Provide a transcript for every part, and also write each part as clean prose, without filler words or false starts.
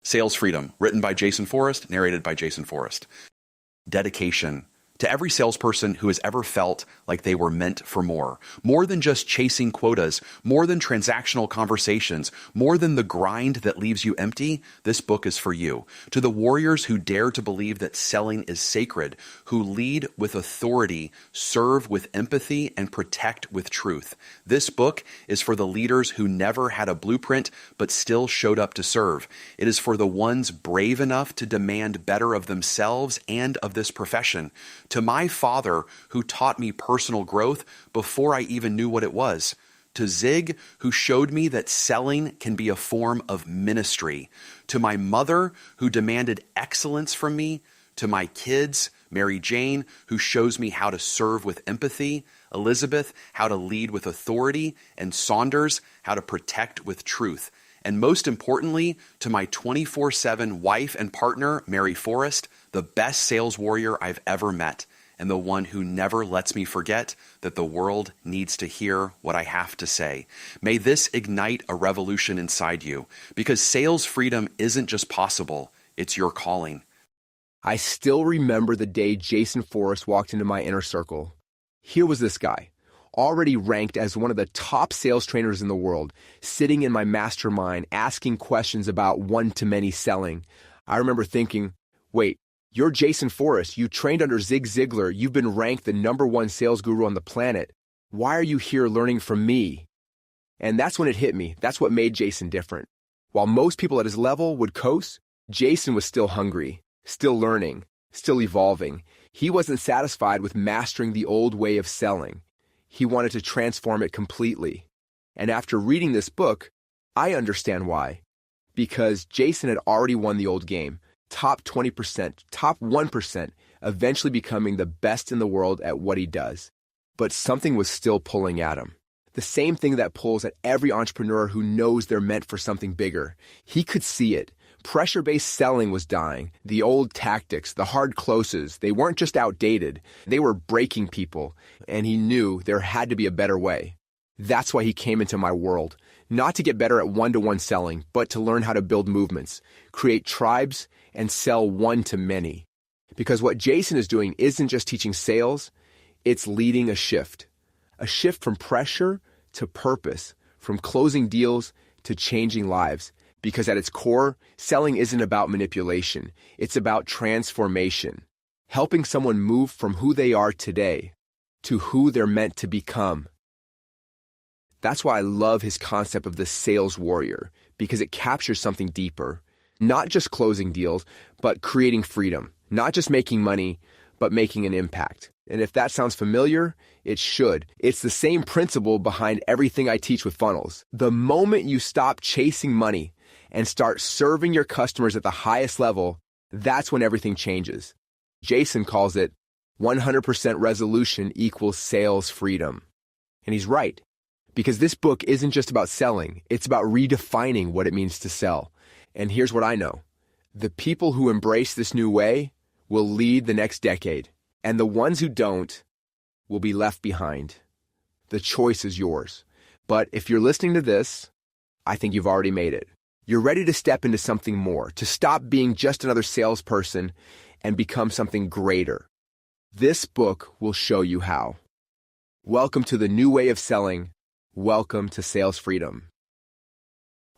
Sales Freedom, written by Jason Forrest, narrated by Jason Forrest. Dedication. To every salesperson who has ever felt like they were meant for more than just chasing quotas, more than transactional conversations, more than the grind that leaves you empty, this book is for you. To the warriors who dare to believe that selling is sacred, who lead with authority, serve with empathy, and protect with truth, this book is for the leaders who never had a blueprint but still showed up to serve. It is for the ones brave enough to demand better of themselves and of this profession. To my father, who taught me personal growth before I even knew what it was. To Zig, who showed me that selling can be a form of ministry. To my mother, who demanded excellence from me. To my kids, Mary Jane, who shows me how to serve with empathy. Elizabeth, how to lead with authority. And Saunders, how to protect with truth. And most importantly, to my 24/7 wife and partner, Mary Forrest, the best sales warrior I've ever met, and the one who never lets me forget that the world needs to hear what I have to say. May this ignite a revolution inside you, because sales freedom isn't just possible, it's your calling. I still remember the day Jason Forrest walked into my inner circle. Here was this guy, already ranked as one of the top sales trainers in the world, sitting in my mastermind, asking questions about one-to-many selling. I remember thinking, wait, you're Jason Forrest. You trained under Zig Ziglar. You've been ranked the #1 sales guru on the planet. Why are you here learning from me? And that's when it hit me. That's what made Jason different. While most people at his level would coast, Jason was still hungry, still learning, still evolving. He wasn't satisfied with mastering the old way of selling. He wanted to transform it completely. And after reading this book, I understand why. Because Jason had already won the old game. Top 20%, top 1%, eventually becoming the best in the world at what he does. But something was still pulling at him. The same thing that pulls at every entrepreneur who knows they're meant for something bigger. He could see it. Pressure-based selling was dying. The old tactics, the hard closes, they weren't just outdated. They were breaking people. And he knew there had to be a better way. That's why he came into my world. Not to get better at one-to-one selling, but to learn how to build movements, create tribes, and sell one-to-many. Because what Jason is doing isn't just teaching sales, it's leading a shift. A shift from pressure to purpose, from closing deals to changing lives. Because at its core, selling isn't about manipulation. It's about transformation. Helping someone move from who they are today to who they're meant to become. That's why I love his concept of the sales warrior, because it captures something deeper. Not just closing deals, but creating freedom. Not just making money, but making an impact. And if that sounds familiar, it should. It's the same principle behind everything I teach with funnels. The moment you stop chasing money and start serving your customers at the highest level, that's when everything changes. Jason calls it 100% resolution equals sales freedom. And he's right. Because this book isn't just about selling, it's about redefining what it means to sell. And here's what I know. The people who embrace this new way will lead the next decade, and the ones who don't will be left behind. The choice is yours. But if you're listening to this, I think you've already made it. You're ready to step into something more, to stop being just another salesperson and become something greater. This book will show you how. Welcome to the new way of selling. Welcome to Sales Freedom.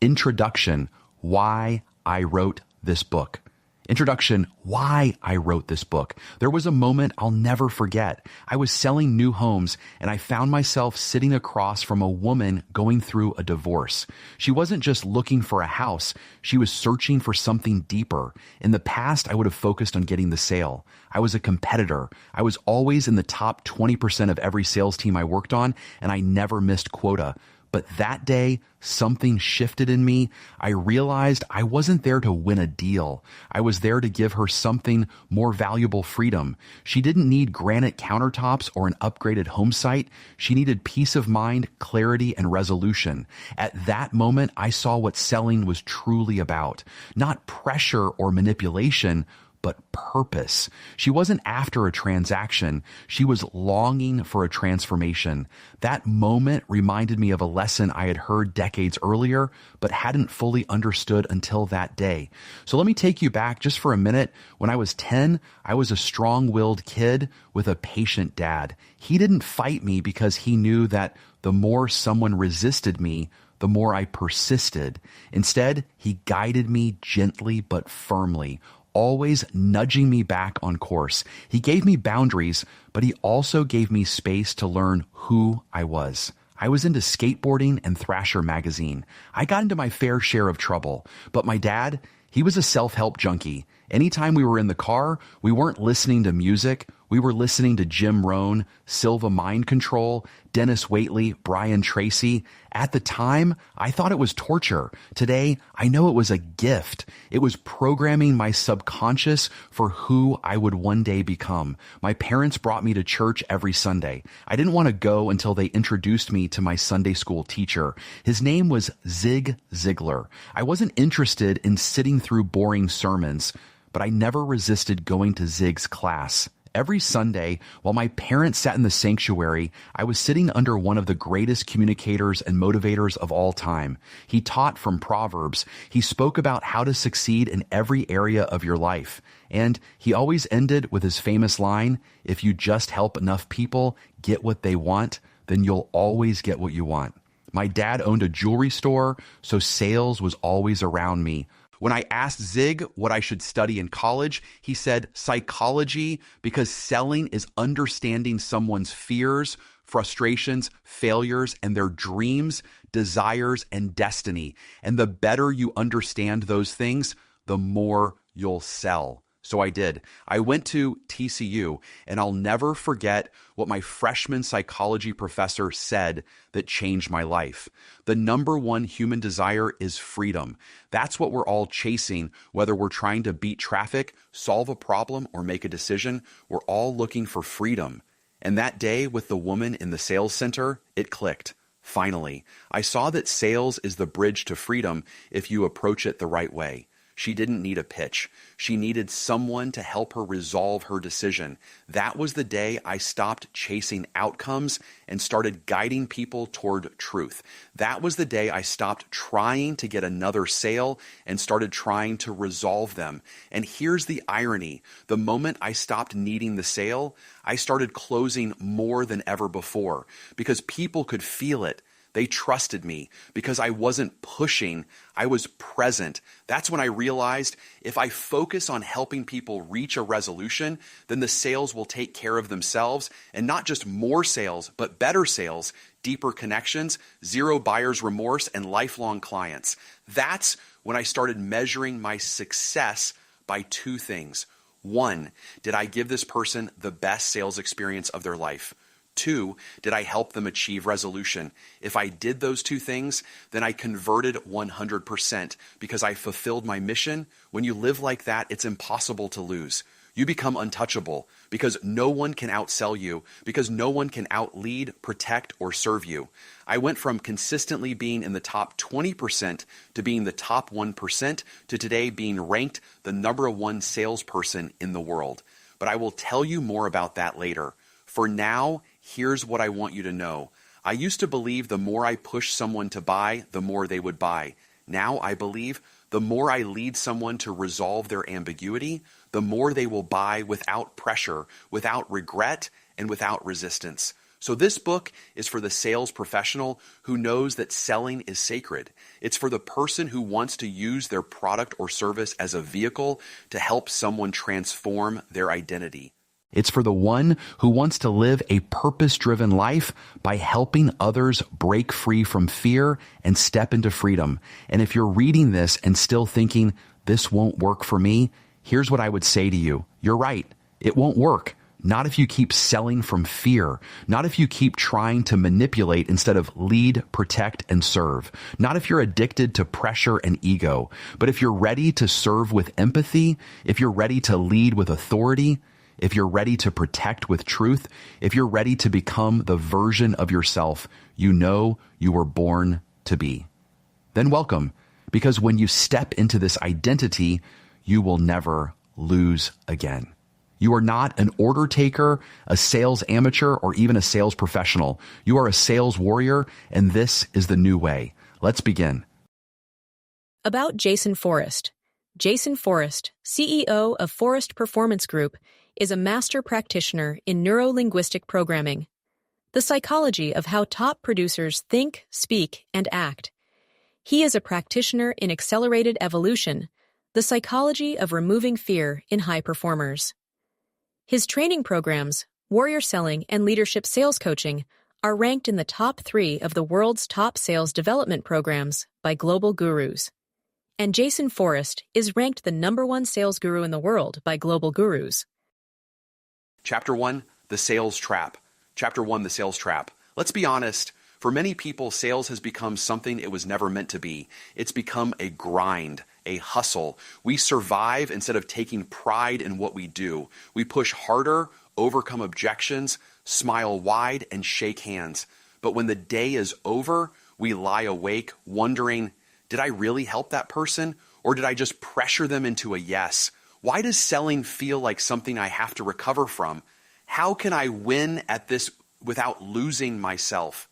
Introduction. Why I wrote this book. Introduction, why I wrote this book. There was a moment I'll never forget. I was selling new homes and I found myself sitting across from a woman going through a divorce. She wasn't just looking for a house. She was searching for something deeper. In the past, I would have focused on getting the sale. I was a competitor. I was always in the top 20% of every sales team I worked on, and I never missed quota. But that day, something shifted in me. I realized I wasn't there to win a deal. I was there to give her something more valuable, freedom. She didn't need granite countertops or an upgraded home site. She needed peace of mind, clarity, and resolution. At that moment, I saw what selling was truly about. Not pressure or manipulation, but purpose. She wasn't after a transaction. She was longing for a transformation. That moment reminded me of a lesson I had heard decades earlier, but hadn't fully understood until that day. So let me take you back just for a minute. When I was 10, I was a strong-willed kid with a patient dad. He didn't fight me because he knew that the more someone resisted me, the more I persisted. Instead, he guided me gently but firmly, always nudging me back on course. He gave me boundaries, but he also gave me space to learn who I was. I was into skateboarding and Thrasher magazine. I got into my fair share of trouble, but my dad, he was a self-help junkie. Anytime we were in the car, we weren't listening to music. We were listening to Jim Rohn, Silva Mind Control, Dennis Waitley, Brian Tracy. At the time, I thought it was torture. Today, I know it was a gift. It was programming my subconscious for who I would one day become. My parents brought me to church every Sunday. I didn't want to go until they introduced me to my Sunday school teacher. His name was Zig Ziglar. I wasn't interested in sitting through boring sermons, but I never resisted going to Zig's class. Every Sunday, while my parents sat in the sanctuary, I was sitting under one of the greatest communicators and motivators of all time. He taught from Proverbs. He spoke about how to succeed in every area of your life. And he always ended with his famous line, "If you just help enough people get what they want, then you'll always get what you want." My dad owned a jewelry store, so sales was always around me. When I asked Zig what I should study in college, he said psychology, because selling is understanding someone's fears, frustrations, failures, and their dreams, desires, and destiny. And the better you understand those things, the more you'll sell. So I did. I went to TCU, and I'll never forget what my freshman psychology professor said that changed my life. The number one human desire is freedom. That's what we're all chasing, whether we're trying to beat traffic, solve a problem, or make a decision. We're all looking for freedom. And that day with the woman in the sales center, it clicked. Finally, I saw that sales is the bridge to freedom if you approach it the right way. She didn't need a pitch. She needed someone to help her resolve her decision. That was the day I stopped chasing outcomes and started guiding people toward truth. That was the day I stopped trying to get another sale and started trying to resolve them. And here's the irony. The moment I stopped needing the sale, I started closing more than ever before because people could feel it. They trusted me because I wasn't pushing, I was present. That's when I realized if I focus on helping people reach a resolution, then the sales will take care of themselves, and not just more sales, but better sales, deeper connections, zero buyer's remorse, and lifelong clients. That's when I started measuring my success by two things. One, did I give this person the best sales experience of their life? Two, did I help them achieve resolution? If I did those two things, then I converted 100% because I fulfilled my mission. When you live like that, it's impossible to lose. You become untouchable because no one can outsell you, because no one can outlead, protect, or serve you. I went from consistently being in the top 20% to being the top 1% to today being ranked the number one salesperson in the world. But I will tell you more about that later. For now, here's what I want you to know. I used to believe the more I push someone to buy, the more they would buy. Now I believe the more I lead someone to resolve their ambiguity, the more they will buy without pressure, without regret, and without resistance. So this book is for the sales professional who knows that selling is sacred. It's for the person who wants to use their product or service as a vehicle to help someone transform their identity. It's for the one who wants to live a purpose-driven life by helping others break free from fear and step into freedom. And if you're reading this and still thinking, this won't work for me, here's what I would say to you. You're right. It won't work. Not if you keep selling from fear. Not if you keep trying to manipulate instead of lead, protect, and serve. Not if you're addicted to pressure and ego. But if you're ready to serve with empathy, if you're ready to lead with authority, if you're ready to protect with truth, if you're ready to become the version of yourself you know you were born to be, then welcome, because when you step into this identity, you will never lose again. You are not an order taker, a sales amateur, or even a sales professional. You are a sales warrior, and this is the new way. Let's begin. About Jason Forrest. Jason Forrest, CEO of Forrest Performance Group, is a master practitioner in neuro-linguistic programming, the psychology of how top producers think, speak, and act. He is a practitioner in accelerated evolution, the psychology of removing fear in high performers. His training programs, Warrior Selling and Leadership Sales Coaching, are ranked in the top 3 of the world's top sales development programs by global gurus. And Jason Forrest is ranked the #1 sales guru in the world by global gurus. Chapter 1, The Sales Trap. Chapter 1, The Sales Trap. Let's be honest. For many people, sales has become something it was never meant to be. It's become a grind, a hustle. We survive instead of taking pride in what we do. We push harder, overcome objections, smile wide, and shake hands. But when the day is over, we lie awake wondering, did I really help that person? Or did I just pressure them into a yes? Why does selling feel like something I have to recover from? How can I win at this without losing myself?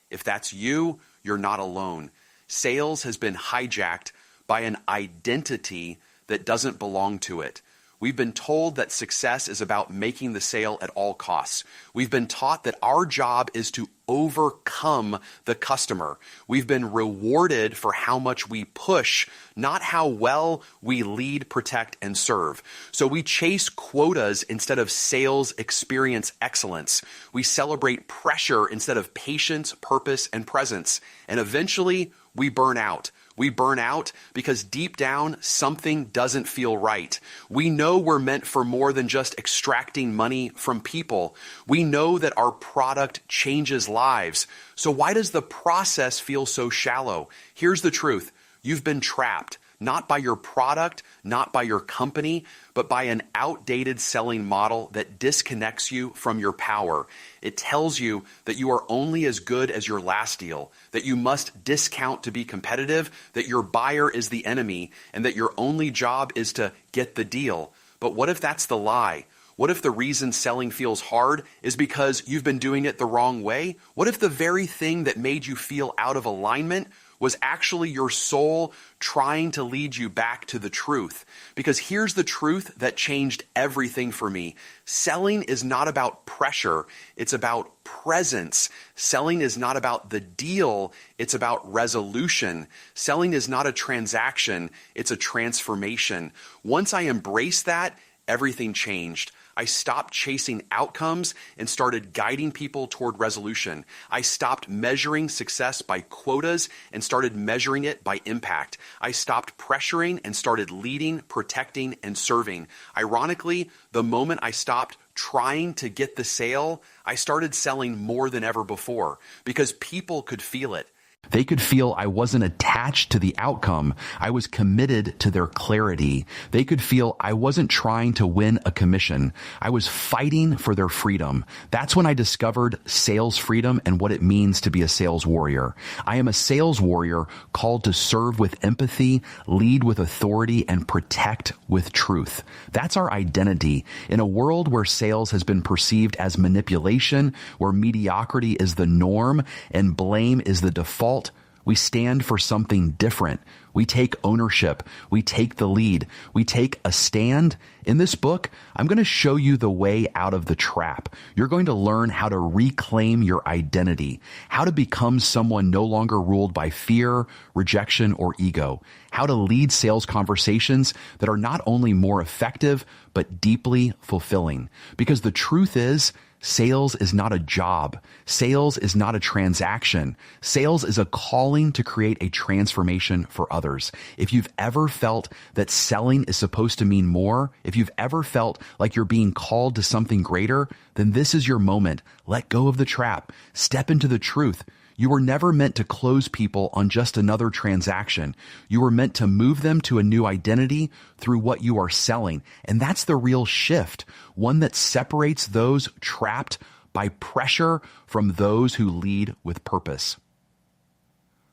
If that's you, you're not alone. Sales has been hijacked by an identity that doesn't belong to it. We've been told that success is about making the sale at all costs. We've been taught that our job is to overcome the customer. We've been rewarded for how much we push, not how well we lead, protect, and serve. So we chase quotas instead of sales experience excellence. We celebrate pressure instead of patience, purpose, and presence. And eventually, we burn out. We burn out because deep down, something doesn't feel right. We know we're meant for more than just extracting money from people. We know that our product changes lives. So why does the process feel so shallow? Here's the truth. You've been trapped, not by your product, not by your company, but by an outdated selling model that disconnects you from your power. It tells you that you are only as good as your last deal, that you must discount to be competitive, that your buyer is the enemy, and that your only job is to get the deal. But what if that's the lie? What if the reason selling feels hard is because you've been doing it the wrong way? What if the very thing that made you feel out of alignment was actually your soul trying to lead you back to the truth? Because here's the truth that changed everything for me. Selling is not about pressure. It's about presence. Selling is not about the deal. It's about resolution. Selling is not a transaction. It's a transformation. Once I embraced that, everything changed. I stopped chasing outcomes and started guiding people toward resolution. I stopped measuring success by quotas and started measuring it by impact. I stopped pressuring and started leading, protecting, and serving. Ironically, the moment I stopped trying to get the sale, I started selling more than ever before because people could feel it. They could feel I wasn't attached to the outcome. I was committed to their clarity. They could feel I wasn't trying to win a commission. I was fighting for their freedom. That's when I discovered sales freedom and what it means to be a sales warrior. I am a sales warrior called to serve with empathy, lead with authority, and protect with truth. That's our identity. In a world where sales has been perceived as manipulation, where mediocrity is the norm and blame is the default, we stand for something different. We take ownership. We take the lead. We take a stand. In this book, I'm going to show you the way out of the trap. You're going to learn how to reclaim your identity, how to become someone no longer ruled by fear, rejection, or ego, how to lead sales conversations that are not only more effective, but deeply fulfilling. Because the truth is, sales is not a job. Sales is not a transaction. Sales is a calling to create a transformation for others. If you've ever felt that selling is supposed to mean more, if you've ever felt like you're being called to something greater, then this is your moment. Let go of the trap. Step into the truth. You were never meant to close people on just another transaction. You were meant to move them to a new identity through what you are selling. And that's the real shift, one that separates those trapped by pressure from those who lead with purpose.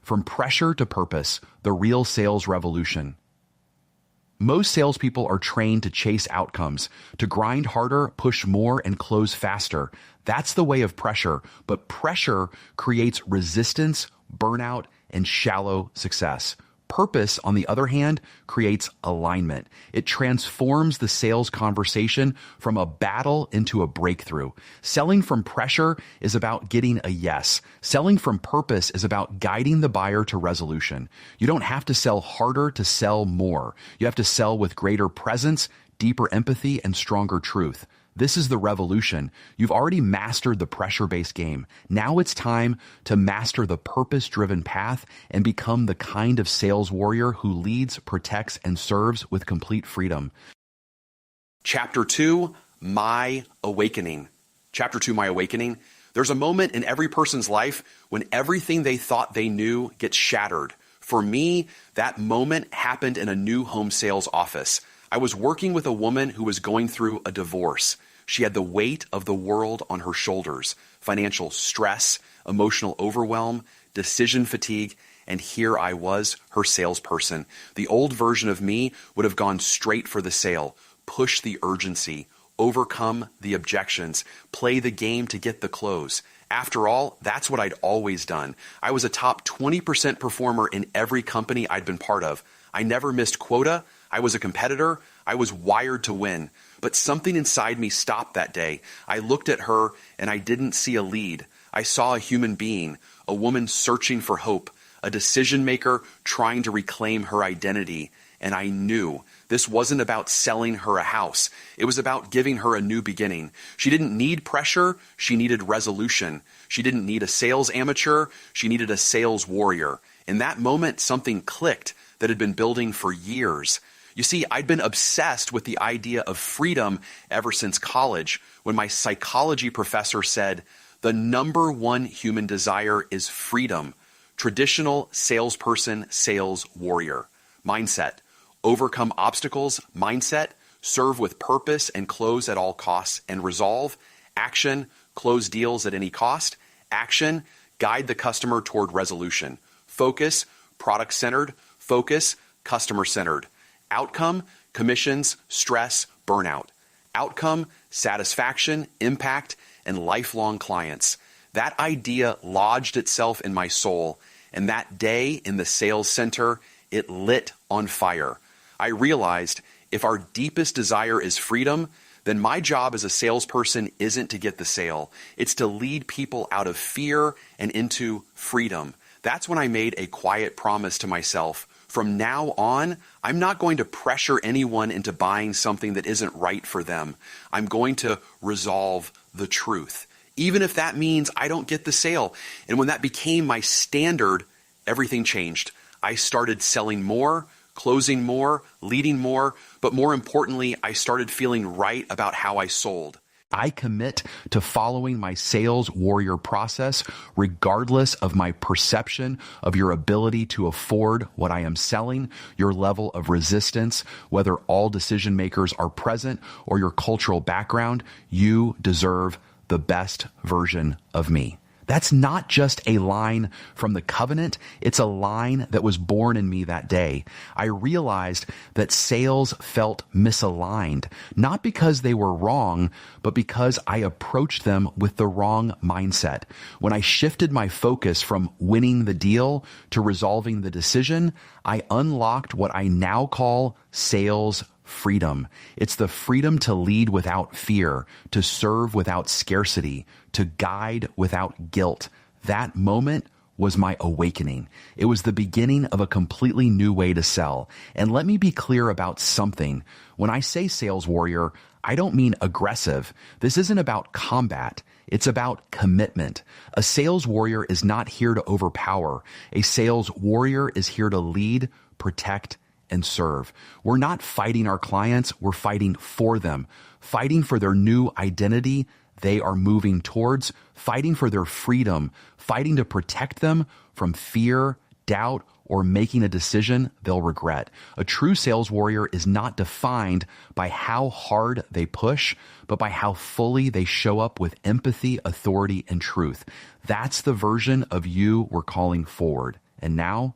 From pressure to purpose, the real sales revolution. Most salespeople are trained to chase outcomes, to grind harder, push more, and close faster. That's the way of pressure, but pressure creates resistance, burnout, and shallow success. Purpose, on the other hand, creates alignment. It transforms the sales conversation from a battle into a breakthrough. Selling from pressure is about getting a yes. Selling from purpose is about guiding the buyer to resolution. You don't have to sell harder to sell more. You have to sell with greater presence, deeper empathy, and stronger truth. This is the revolution. You've already mastered the pressure-based game. Now it's time to master the purpose-driven path and become the kind of sales warrior who leads, protects, and serves with complete freedom. Chapter 2, My Awakening. Chapter 2, My Awakening. There's a moment in every person's life when everything they thought they knew gets shattered. For me, that moment happened in a new home sales office. I was working with a woman who was going through a divorce. She had the weight of the world on her shoulders, financial stress, emotional overwhelm, decision fatigue, and here I was, her salesperson. The old version of me would have gone straight for the sale, push the urgency, overcome the objections, play the game to get the close. After all, that's what I'd always done. I was a top 20% performer in every company I'd been part of. I never missed quota. I was a competitor. I was wired to win. But something inside me stopped that day. I looked at her and I didn't see a lead. I saw a human being, a woman searching for hope, a decision maker trying to reclaim her identity. And I knew this wasn't about selling her a house. It was about giving her a new beginning. She didn't need pressure. She needed resolution. She didn't need a sales amateur. She needed a sales warrior. In that moment, something clicked that had been building for years. You see, I'd been obsessed with the idea of freedom ever since college, when my psychology professor said, the number one human desire is freedom. Traditional salesperson, sales warrior. Mindset. Overcome obstacles. Mindset. Serve with purpose and close at all costs. And resolve. Action. Close deals at any cost. Action. Guide the customer toward resolution. Focus. Product-centered. Focus. Customer-centered. Outcome, commissions, stress, burnout. Outcome, satisfaction, impact, and lifelong clients. That idea lodged itself in my soul, and that day in the sales center, it lit on fire. I realized if our deepest desire is freedom, then my job as a salesperson isn't to get the sale. It's to lead people out of fear and into freedom. That's when I made a quiet promise to myself. From now on, I'm not going to pressure anyone into buying something that isn't right for them. I'm going to resolve the truth, even if that means I don't get the sale. And when that became my standard, everything changed. I started selling more, closing more, leading more, but more importantly, I started feeling right about how I sold. I commit to following my sales warrior process regardless of my perception of your ability to afford what I am selling, your level of resistance, whether all decision makers are present, or your cultural background. You deserve the best version of me. That's not just a line from the covenant. It's a line that was born in me that day. I realized that sales felt misaligned, not because they were wrong, but because I approached them with the wrong mindset. When I shifted my focus from winning the deal to resolving the decision, I unlocked what I now call sales freedom. It's the freedom to lead without fear, to serve without scarcity, to guide without guilt. That moment was my awakening. It was the beginning of a completely new way to sell. And let me be clear about something. When I say sales warrior, I don't mean aggressive. This isn't about combat. It's about commitment. A sales warrior is not here to overpower. A sales warrior is here to lead, protect, and serve. We're not fighting our clients, we're fighting for them, fighting for their new identity they are moving towards, fighting for their freedom, fighting to protect them from fear, doubt, or making a decision they'll regret. A true sales warrior is not defined by how hard they push, but by how fully they show up with empathy, authority, and truth. That's the version of you we're calling forward. And now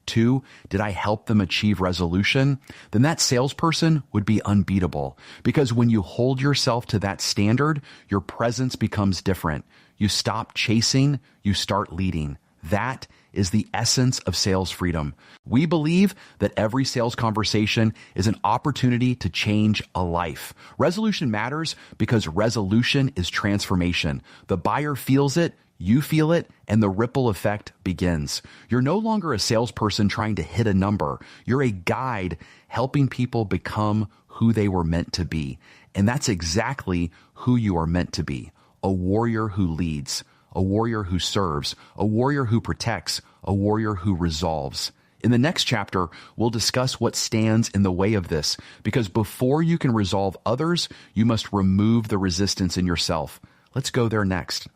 2, did I help them achieve resolution? Then that salesperson would be unbeatable. Because when you hold yourself to that standard, your presence becomes different. You stop chasing, you start leading. That is the essence of sales freedom. We believe that every sales conversation is an opportunity to change a life. Resolution matters because resolution is transformation. The buyer feels it, you feel it, and the ripple effect begins. You're no longer a salesperson trying to hit a number. You're a guide helping people become who they were meant to be. And that's exactly who you are meant to be. A warrior who leads, a warrior who serves, a warrior who protects, a warrior who resolves. In the next chapter, we'll discuss what stands in the way of this, because before you can resolve others, you must remove the resistance in yourself. Let's go there next.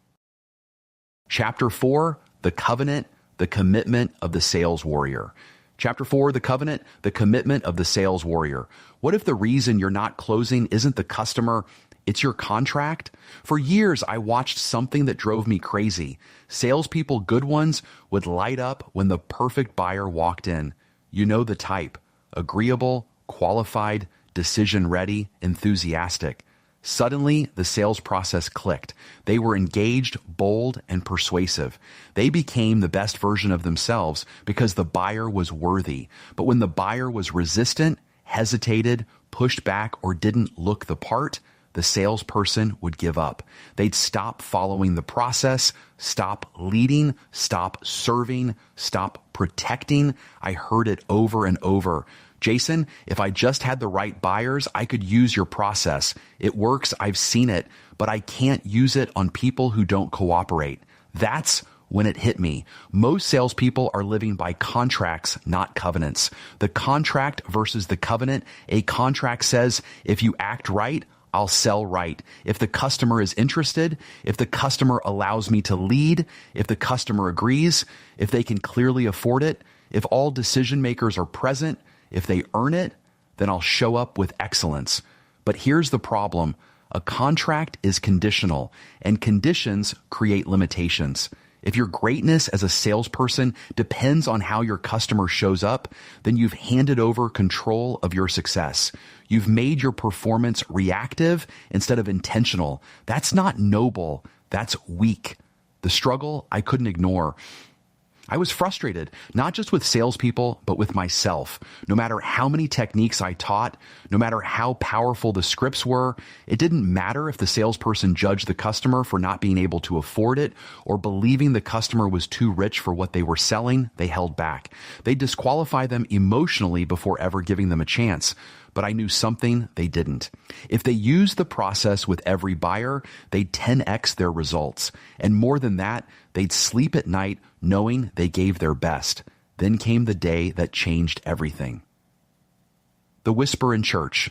Chapter 4, the covenant, the commitment of the sales warrior. Chapter 4, the covenant, the commitment of the sales warrior. What if the reason you're not closing isn't the customer, it's your contract? For years, I watched something that drove me crazy. Salespeople, good ones, would light up when the perfect buyer walked in. You know the type. Agreeable, qualified, decision-ready, enthusiastic. Suddenly, the sales process clicked. They were engaged, bold, and persuasive. They became the best version of themselves because the buyer was worthy. But when the buyer was resistant, hesitated, pushed back, or didn't look the part, the salesperson would give up. They'd stop following the process, stop leading, stop serving, stop protecting. I heard it over and over. Jason, if I just had the right buyers, I could use your process. It works, I've seen it, but I can't use it on people who don't cooperate. That's when it hit me. Most salespeople are living by contracts, not covenants. The contract versus the covenant. A contract says, if you act right, I'll sell right. If the customer is interested, if the customer allows me to lead, if the customer agrees, if they can clearly afford it, if all decision makers are present, if they earn it, then I'll show up with excellence. But here's the problem. A contract is conditional, and conditions create limitations. If your greatness as a salesperson depends on how your customer shows up, then you've handed over control of your success. You've made your performance reactive instead of intentional. That's not noble. That's weak. The struggle I couldn't ignore. I was frustrated, not just with salespeople, but with myself. No matter how many techniques I taught, no matter how powerful the scripts were, it didn't matter if the salesperson judged the customer for not being able to afford it or believing the customer was too rich for what they were selling, they held back. They disqualified them emotionally before ever giving them a chance. But I knew something they didn't. If they used the process with every buyer, they'd 10x their results. And more than that, they'd sleep at night knowing they gave their best. Then came the day that changed everything. The whisper in church.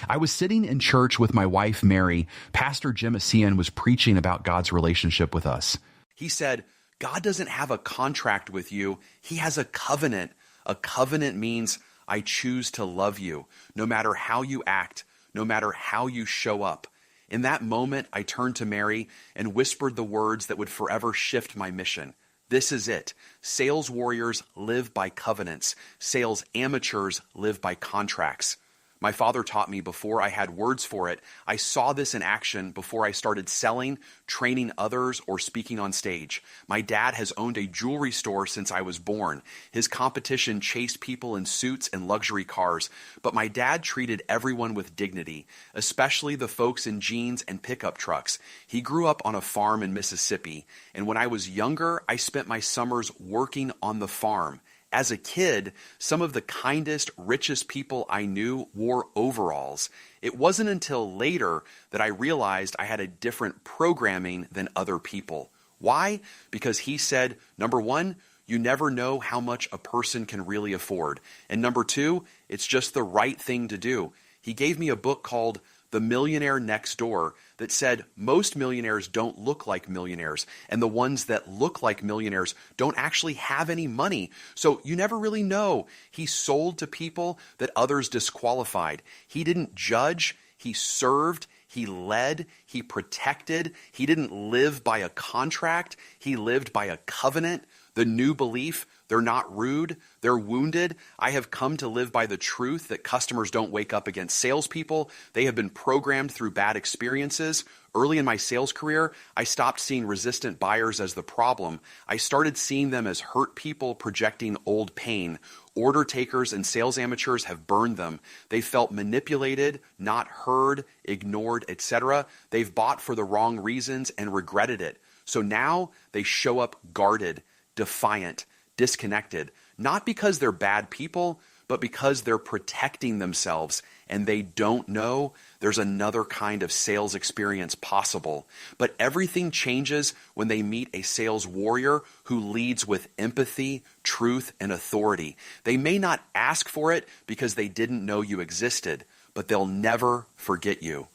I was sitting in church with my wife, Mary. Pastor Jim Asian was preaching about God's relationship with us. He said, God doesn't have a contract with you. He has a covenant. A covenant means I choose to love you, no matter how you act, no matter how you show up. In that moment, I turned to Mary and whispered the words that would forever shift my mission. This is it. Sales warriors live by covenants. Sales amateurs live by contracts. My father taught me before I had words for it. I saw this in action before I started selling, training others, or speaking on stage. My dad has owned a jewelry store since I was born. His competition chased people in suits and luxury cars, but my dad treated everyone with dignity, especially the folks in jeans and pickup trucks. He grew up on a farm in Mississippi, and when I was younger, I spent my summers working on the farm. As a kid, some of the kindest, richest people I knew wore overalls. It wasn't until later that I realized I had a different programming than other people. Why? Because he said, number one, you never know how much a person can really afford. And number two, it's just the right thing to do. He gave me a book called The Millionaire Next Door that said most millionaires don't look like millionaires, and the ones that look like millionaires don't actually have any money. So you never really know. He sold to people that others disqualified. He didn't judge. He served. He led. He protected. He didn't live by a contract. He lived by a covenant. The new belief, they're not rude, they're wounded. I have come to live by the truth that customers don't wake up against salespeople. They have been programmed through bad experiences. Early in my sales career, I stopped seeing resistant buyers as the problem. I started seeing them as hurt people projecting old pain. Order takers and sales amateurs have burned them. They felt manipulated, not heard, ignored, etc. They've bought for the wrong reasons and regretted it. So now they show up guarded, defiant, disconnected, not because they're bad people, but because they're protecting themselves and they don't know there's another kind of sales experience possible. But everything changes when they meet a sales warrior who leads with empathy, truth, and authority. They may not ask for it because they didn't know you existed, but they'll never forget you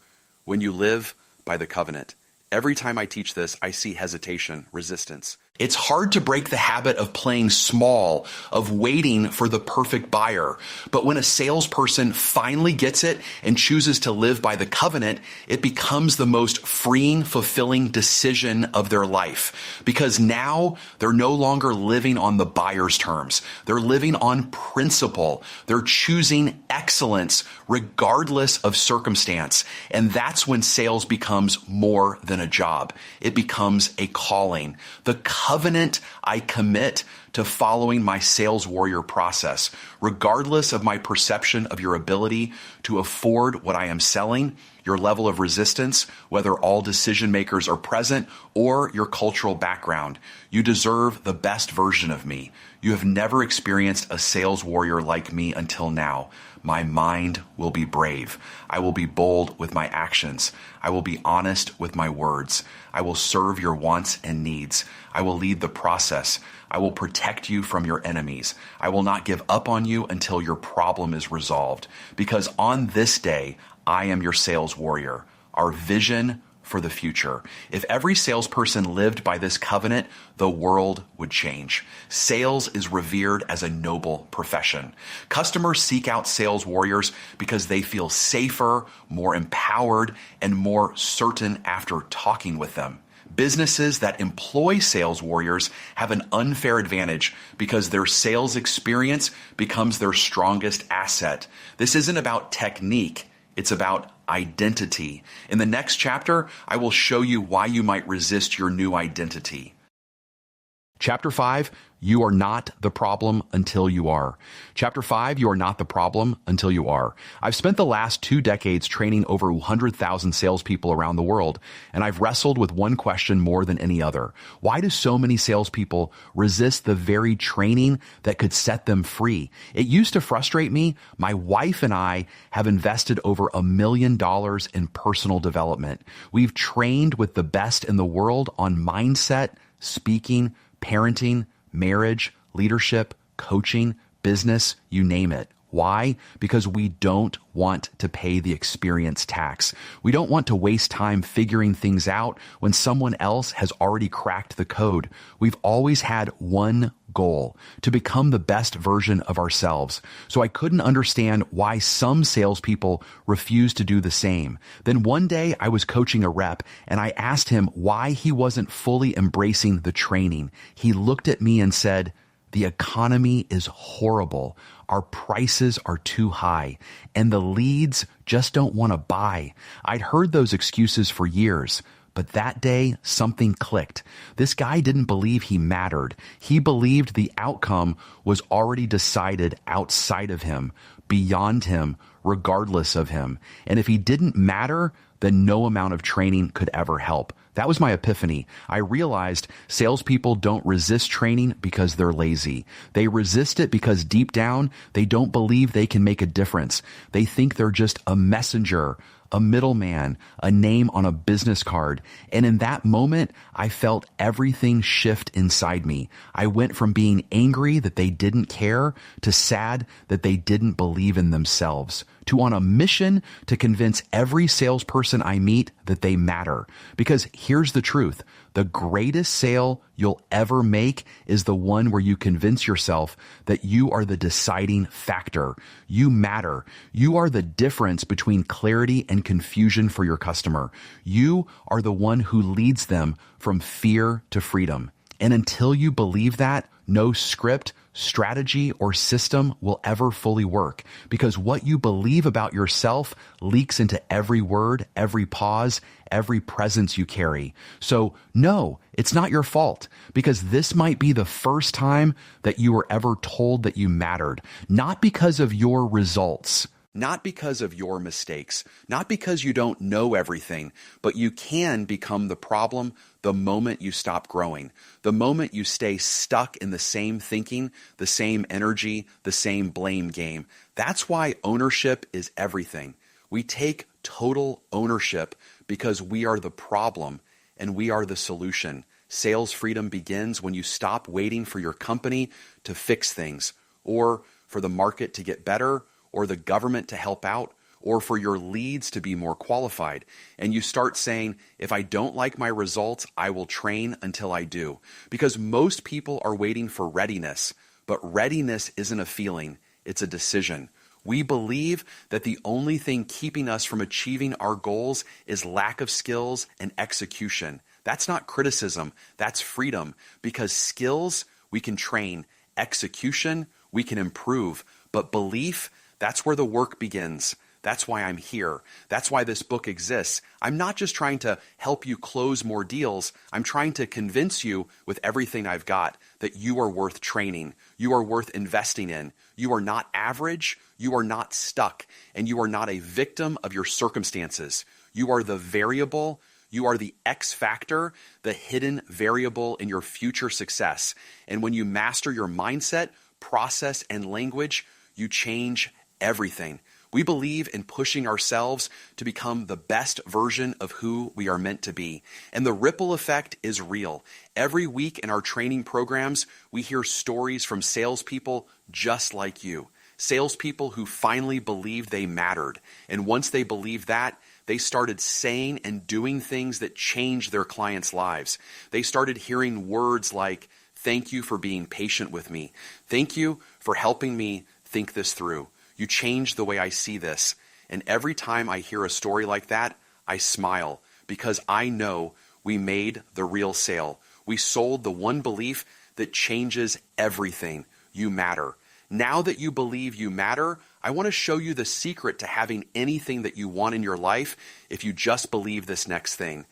when you live by the covenant. Every time I teach this, I see hesitation, resistance. It's hard to break the habit of playing small, of waiting for the perfect buyer. But when a salesperson finally gets it and chooses to live by the covenant, it becomes the most freeing, fulfilling decision of their life. Because now they're no longer living on the buyer's terms. They're living on principle. They're choosing excellence regardless of circumstance. And that's when sales becomes more than a job. It becomes a calling. The covenant I commit to following my sales warrior process, regardless of my perception of your ability to afford what I am selling, your level of resistance, whether all decision makers are present, or your cultural background. You deserve the best version of me. You have never experienced a sales warrior like me until now. My mind will be brave. I will be bold with my actions. I will be honest with my words. I will serve your wants and needs. I will lead the process. I will protect you from your enemies. I will not give up on you until your problem is resolved. Because on this day, I am your sales warrior. Our vision for the future. If every salesperson lived by this covenant, the world would change. Sales is revered as a noble profession. Customers seek out sales warriors because they feel safer, more empowered, and more certain after talking with them. Businesses that employ sales warriors have an unfair advantage because their sales experience becomes their strongest asset. This isn't about technique. It's about identity. In the next chapter, I will show you why you might resist your new identity. Chapter 5, you are not the problem until you are. Chapter 5, you are not the problem until you are. I've spent the last 2 decades training over 100,000 salespeople around the world, and I've wrestled with one question more than any other. Why do so many salespeople resist the very training that could set them free? It used to frustrate me. My wife and I have invested over $1 million in personal development. We've trained with the best in the world on mindset, speaking, parenting, marriage, leadership, coaching, business, you name it. Why? Because we don't want to pay the experience tax. We don't want to waste time figuring things out when someone else has already cracked the code. We've always had one goal, to become the best version of ourselves. So I couldn't understand why some salespeople refuse to do the same. Then one day I was coaching a rep and I asked him why he wasn't fully embracing the training. He looked at me and said, "The economy is horrible. Our prices are too high, and the leads just don't want to buy." I'd heard those excuses for years, but that day something clicked. This guy didn't believe he mattered. He believed the outcome was already decided outside of him, beyond him, regardless of him. And if he didn't matter, then no amount of training could ever help. That was my epiphany. I realized salespeople don't resist training because they're lazy. They resist it because deep down, they don't believe they can make a difference. They think they're just a messenger, a middleman, a name on a business card. And in that moment, I felt everything shift inside me. I went from being angry that they didn't care to sad that they didn't believe in themselves, to on a mission to convince every salesperson I meet that they matter. Because here's the truth. The greatest sale you'll ever make is the one where you convince yourself that you are the deciding factor. You matter. You are the difference between clarity and confusion for your customer. You are the one who leads them from fear to freedom. And until you believe that, no script, strategy, or system will ever fully work, because what you believe about yourself leaks into every word, every pause, every presence you carry. So no, it's not your fault, because this might be the first time that you were ever told that you mattered, not because of your results, not because of your mistakes, not because you don't know everything, but you can become the problem the moment you stop growing, the moment you stay stuck in the same thinking, the same energy, the same blame game. That's why ownership is everything. We take total ownership because we are the problem and we are the solution. Sales freedom begins when you stop waiting for your company to fix things, or for the market to get better, or the government to help out, or for your leads to be more qualified. And you start saying, if I don't like my results, I will train until I do. Because most people are waiting for readiness, but readiness isn't a feeling, it's a decision. We believe that the only thing keeping us from achieving our goals is lack of skills and execution. That's not criticism, that's freedom. Because skills, we can train. Execution, we can improve. But belief, that's where the work begins. That's why I'm here. That's why this book exists. I'm not just trying to help you close more deals. I'm trying to convince you with everything I've got that you are worth training. You are worth investing in. You are not average. You are not stuck. And you are not a victim of your circumstances. You are the variable. You are the X factor, the hidden variable in your future success. And when you master your mindset, process, and language, you change everything. We believe in pushing ourselves to become the best version of who we are meant to be. And the ripple effect is real. Every week in our training programs, we hear stories from salespeople just like you. Salespeople who finally believed they mattered. And once they believed that, they started saying and doing things that changed their clients' lives. They started hearing words like, "Thank you for being patient with me. Thank you for helping me think this through. You changed the way I see this." And every time I hear a story like that, I smile, because I know we made the real sale. We sold the one belief that changes everything. You matter. Now that you believe you matter, I want to show you the secret to having anything that you want in your life if you just believe this next thing.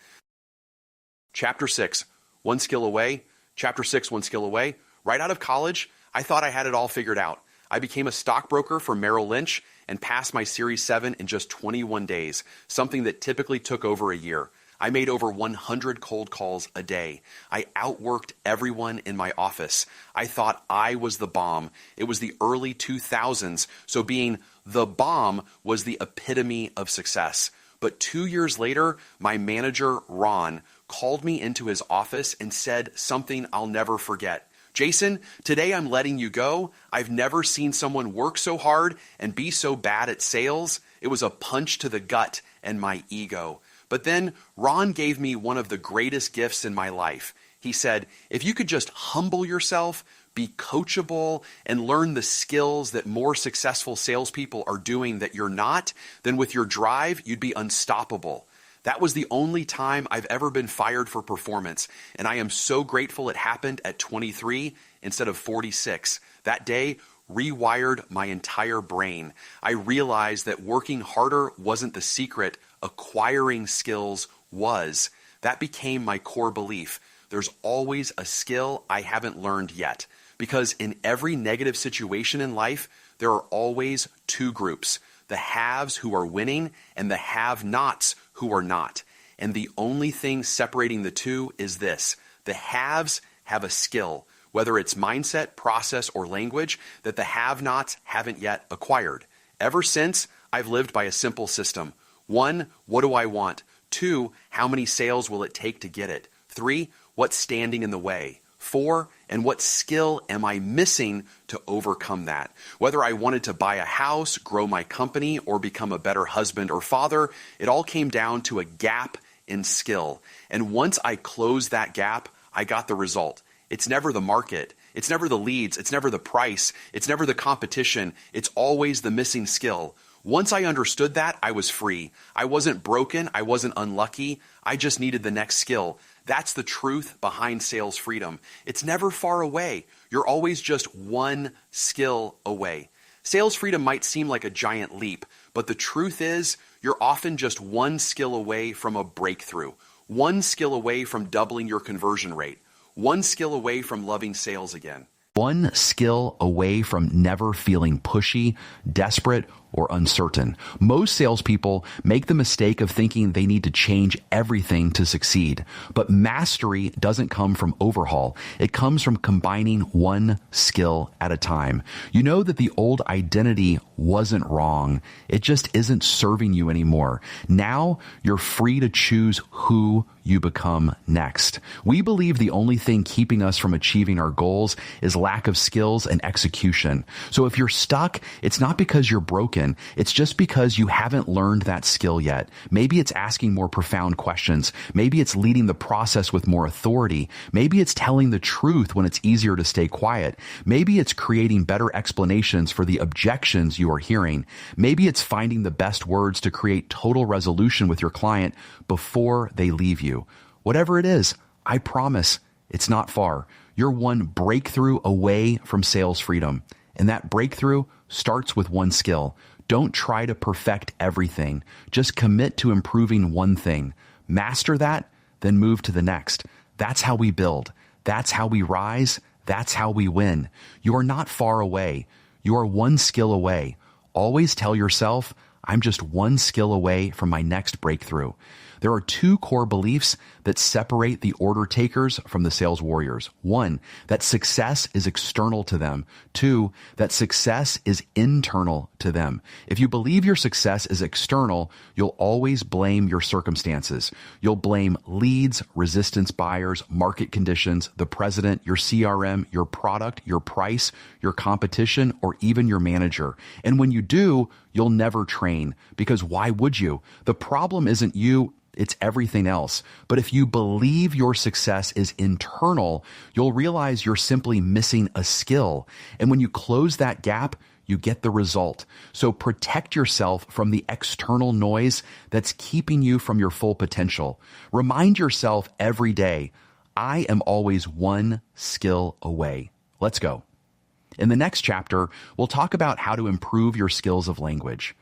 Chapter 6, One Skill Away. Chapter 6, One Skill Away. Right out of college, I thought I had it all figured out. I became a stockbroker for Merrill Lynch and passed my Series 7 in just 21 days, something that typically took over a year. I made over 100 cold calls a day. I outworked everyone in my office. I thought I was the bomb. It was the early 2000s, so being the bomb was the epitome of success. But 2 years later, my manager, Ron, called me into his office and said something I'll never forget. "Jason, today I'm letting you go. I've never seen someone work so hard and be so bad at sales. It was a punch to the gut and my ego." But then Ron gave me one of the greatest gifts in my life. He said, if you could just humble yourself, be coachable, and learn the skills that more successful salespeople are doing that you're not, then with your drive, you'd be unstoppable. That was the only time I've ever been fired for performance, and I am so grateful it happened at 23 instead of 46. That day rewired my entire brain. I realized that working harder wasn't the secret, acquiring skills was. That became my core belief. There's always a skill I haven't learned yet, because in every negative situation in life, there are always two groups. The haves who are winning and the have-nots who are not. And the only thing separating the two is this. The haves have a skill, whether it's mindset, process, or language, that the have-nots haven't yet acquired. Ever since, I've lived by a simple system. 1, what do I want? 2, how many sales will it take to get it? 3, what's standing in the way? 4, and what skill am I missing to overcome that? Whether I wanted to buy a house, grow my company, or become a better husband or father, it all came down to a gap in skill. And once I closed that gap, I got the result. It's never the market. It's never the leads. It's never the price. It's never the competition. It's always the missing skill. Once I understood that, I was free. I wasn't broken. I wasn't unlucky. I just needed the next skill. That's the truth behind sales freedom. It's never far away. You're always just one skill away. Sales freedom might seem like a giant leap, but the truth is you're often just one skill away from a breakthrough, one skill away from doubling your conversion rate, one skill away from loving sales again. One skill away from never feeling pushy, desperate, or uncertain. Most salespeople make the mistake of thinking they need to change everything to succeed. But mastery doesn't come from overhaul. It comes from combining one skill at a time. You know that the old identity wasn't wrong. It just isn't serving you anymore. Now you're free to choose who you become next. We believe the only thing keeping us from achieving our goals is lack of skills and execution. So if you're stuck, it's not because you're broken. It's just because you haven't learned that skill yet. Maybe it's asking more profound questions. Maybe it's leading the process with more authority. Maybe it's telling the truth when it's easier to stay quiet. Maybe it's creating better explanations for the objections you are hearing. Maybe it's finding the best words to create total resolution with your client before they leave you. Whatever it is, I promise it's not far. You're one breakthrough away from sales freedom. And that breakthrough starts with one skill. Don't try to perfect everything. Just commit to improving one thing. Master that, then move to the next. That's how we build. That's how we rise. That's how we win. You are not far away. You are one skill away. Always tell yourself, I'm just one skill away from my next breakthrough. There are two core beliefs that separate the order takers from the sales warriors. One, that success is external to them. Two, that success is internal to them. If you believe your success is external, you'll always blame your circumstances. You'll blame leads, resistance buyers, market conditions, the president, your CRM, your product, your price, your competition, or even your manager. And when you do, you'll never train, because why would you? The problem isn't you. It's everything else. But if you believe your success is internal, you'll realize you're simply missing a skill. And when you close that gap, you get the result. So protect yourself from the external noise that's keeping you from your full potential. Remind yourself every day, I am always one skill away. Let's go. In the next chapter, we'll talk about how to improve your skills of language.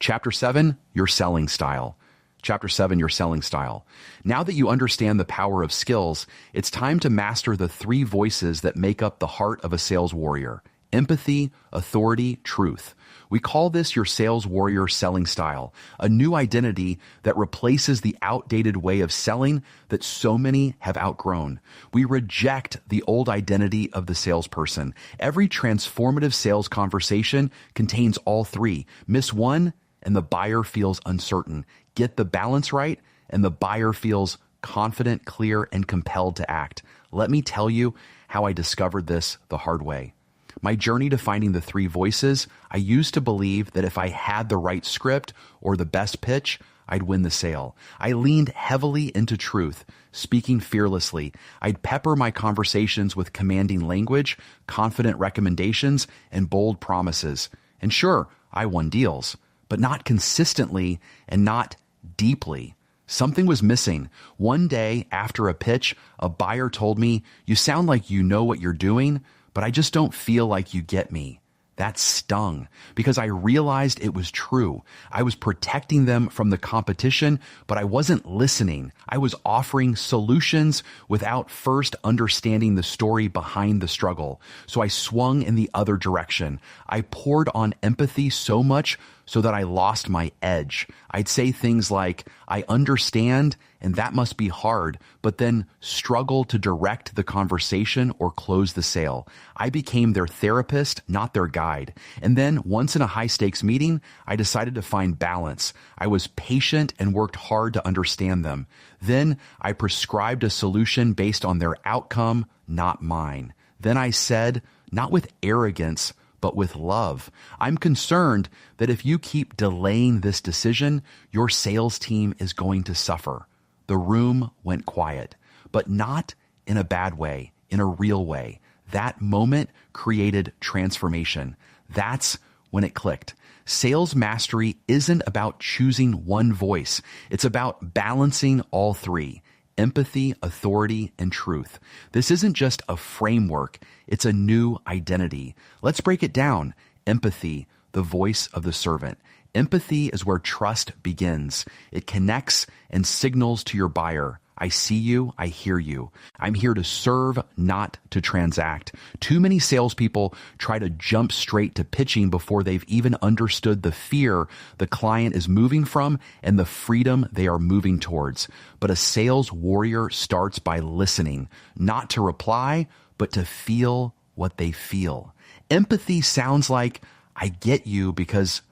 Chapter 7, your selling style. Chapter 7, your selling style. Now that you understand the power of skills, it's time to master the three voices that make up the heart of a sales warrior: empathy, authority, truth. We call this your sales warrior selling style, a new identity that replaces the outdated way of selling that so many have outgrown. We reject the old identity of the salesperson. Every transformative sales conversation contains all three. Miss one, and the buyer feels uncertain. Get the balance right, and the buyer feels confident, clear, and compelled to act. Let me tell you how I discovered this the hard way. My journey to finding the three voices, I used to believe that if I had the right script or the best pitch, I'd win the sale. I leaned heavily into truth, speaking fearlessly. I'd pepper my conversations with commanding language, confident recommendations, and bold promises. And sure, I won deals, but not consistently and not deeply. Something was missing. One day after a pitch, a buyer told me, "You sound like you know what you're doing, but I just don't feel like you get me." That stung because I realized it was true. I was protecting them from the competition, but I wasn't listening. I was offering solutions without first understanding the story behind the struggle. So I swung in the other direction. I poured on empathy so much so that I lost my edge. I'd say things like, "I understand, and that must be hard," but then struggle to direct the conversation or close the sale. I became their therapist, not their guide. And then once in a high-stakes meeting, I decided to find balance. I was patient and worked hard to understand them. Then I prescribed a solution based on their outcome, not mine. Then I said, not with arrogance, but with love, "I'm concerned that if you keep delaying this decision, your sales team is going to suffer." The room went quiet, but not in a bad way, in a real way. That moment created transformation. That's when it clicked. Sales mastery isn't about choosing one voice. It's about balancing all three: empathy, authority, and truth. This isn't just a framework, it's a new identity. Let's break it down. Empathy, the voice of the servant. Empathy is where trust begins. It connects and signals to your buyer. I see you, I hear you. I'm here to serve, not to transact. Too many salespeople try to jump straight to pitching before they've even understood the fear the client is moving from and the freedom they are moving towards. But a sales warrior starts by listening, not to reply, but to feel what they feel. Empathy sounds like, I get you because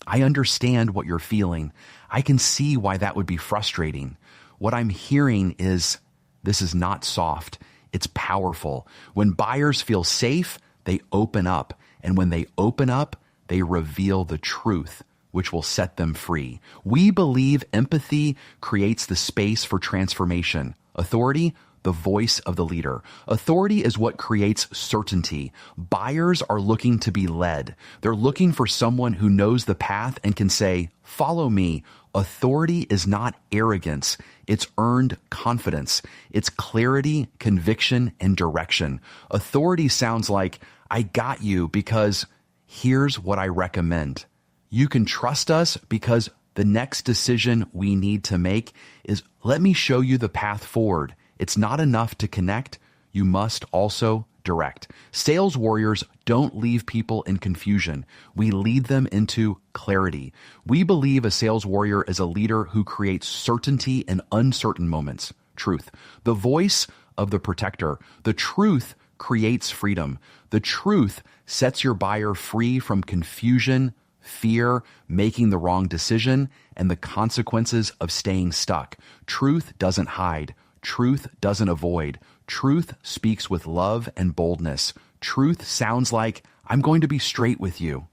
I understand what you're feeling. I can see why that would be frustrating. What I'm hearing is, this is not soft. It's powerful. When buyers feel safe, they open up. And when they open up, they reveal the truth, which will set them free. We believe empathy creates the space for transformation. Authority, the voice of the leader. Authority is what creates certainty. Buyers are looking to be led. They're looking for someone who knows the path and can say, follow me. Authority is not arrogance. It's earned confidence. It's clarity, conviction, and direction. Authority sounds like, I got you because here's what I recommend. You can trust us because the next decision we need to make is, let me show you the path forward. It's not enough to connect. You must also direct. Sales warriors don't leave people in confusion. We lead them into clarity. We believe a sales warrior is a leader who creates certainty in uncertain moments. Truth. The voice of the protector. The truth creates freedom. The truth sets your buyer free from confusion, fear, making the wrong decision, and the consequences of staying stuck. Truth doesn't hide. Truth doesn't avoid. Truth speaks with love and boldness. Truth sounds like, I'm going to be straight with you.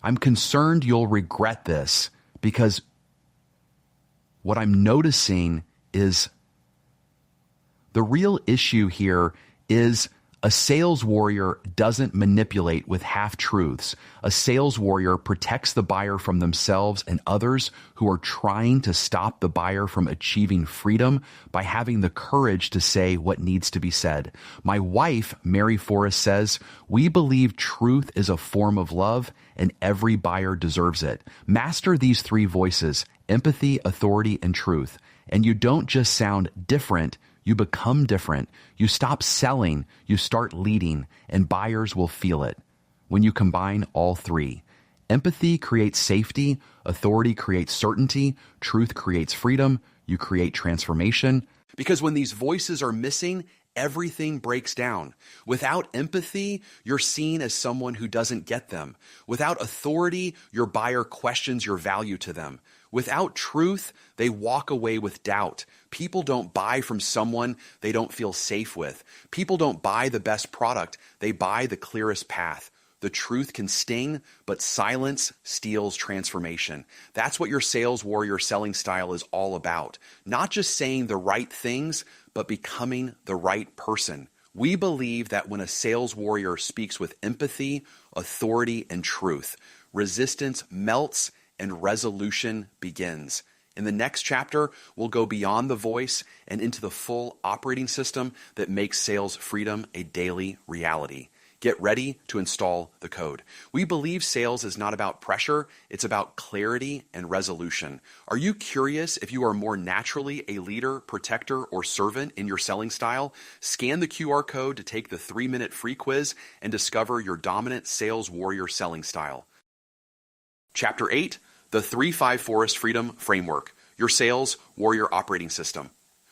I'm concerned you'll regret this because what I'm noticing is the real issue here is a sales warrior doesn't manipulate with half-truths. A sales warrior protects the buyer from themselves and others who are trying to stop the buyer from achieving freedom by having the courage to say what needs to be said. My wife, Mary Forrest, says, we believe truth is a form of love and every buyer deserves it. Master these three voices, empathy, authority, and truth. And you don't just sound different, you become different. You stop selling, you start leading, and buyers will feel it. When you combine all three, empathy creates safety, authority creates certainty, truth creates freedom, you create transformation. Because when these voices are missing, everything breaks down. Without empathy, you're seen as someone who doesn't get them. Without authority, your buyer questions your value to them. Without truth, they walk away with doubt. People don't buy from someone they don't feel safe with. People don't buy the best product. They buy the clearest path. The truth can sting, but silence steals transformation. That's what your sales warrior selling style is all about. Not just saying the right things, but becoming the right person. We believe that when a sales warrior speaks with empathy, authority, and truth, resistance melts and resolution begins. In the next chapter, we'll go beyond the voice and into the full operating system that makes sales freedom a daily reality. Get ready to install the code. We believe sales is not about pressure, it's about clarity and resolution. Are you curious if you are more naturally a leader, protector, or servant in your selling style? Scan the QR code to take the 3-minute free quiz and discover your dominant sales warrior selling style. Chapter 8, the 3-5 Forrest Freedom Framework, your sales warrior operating system.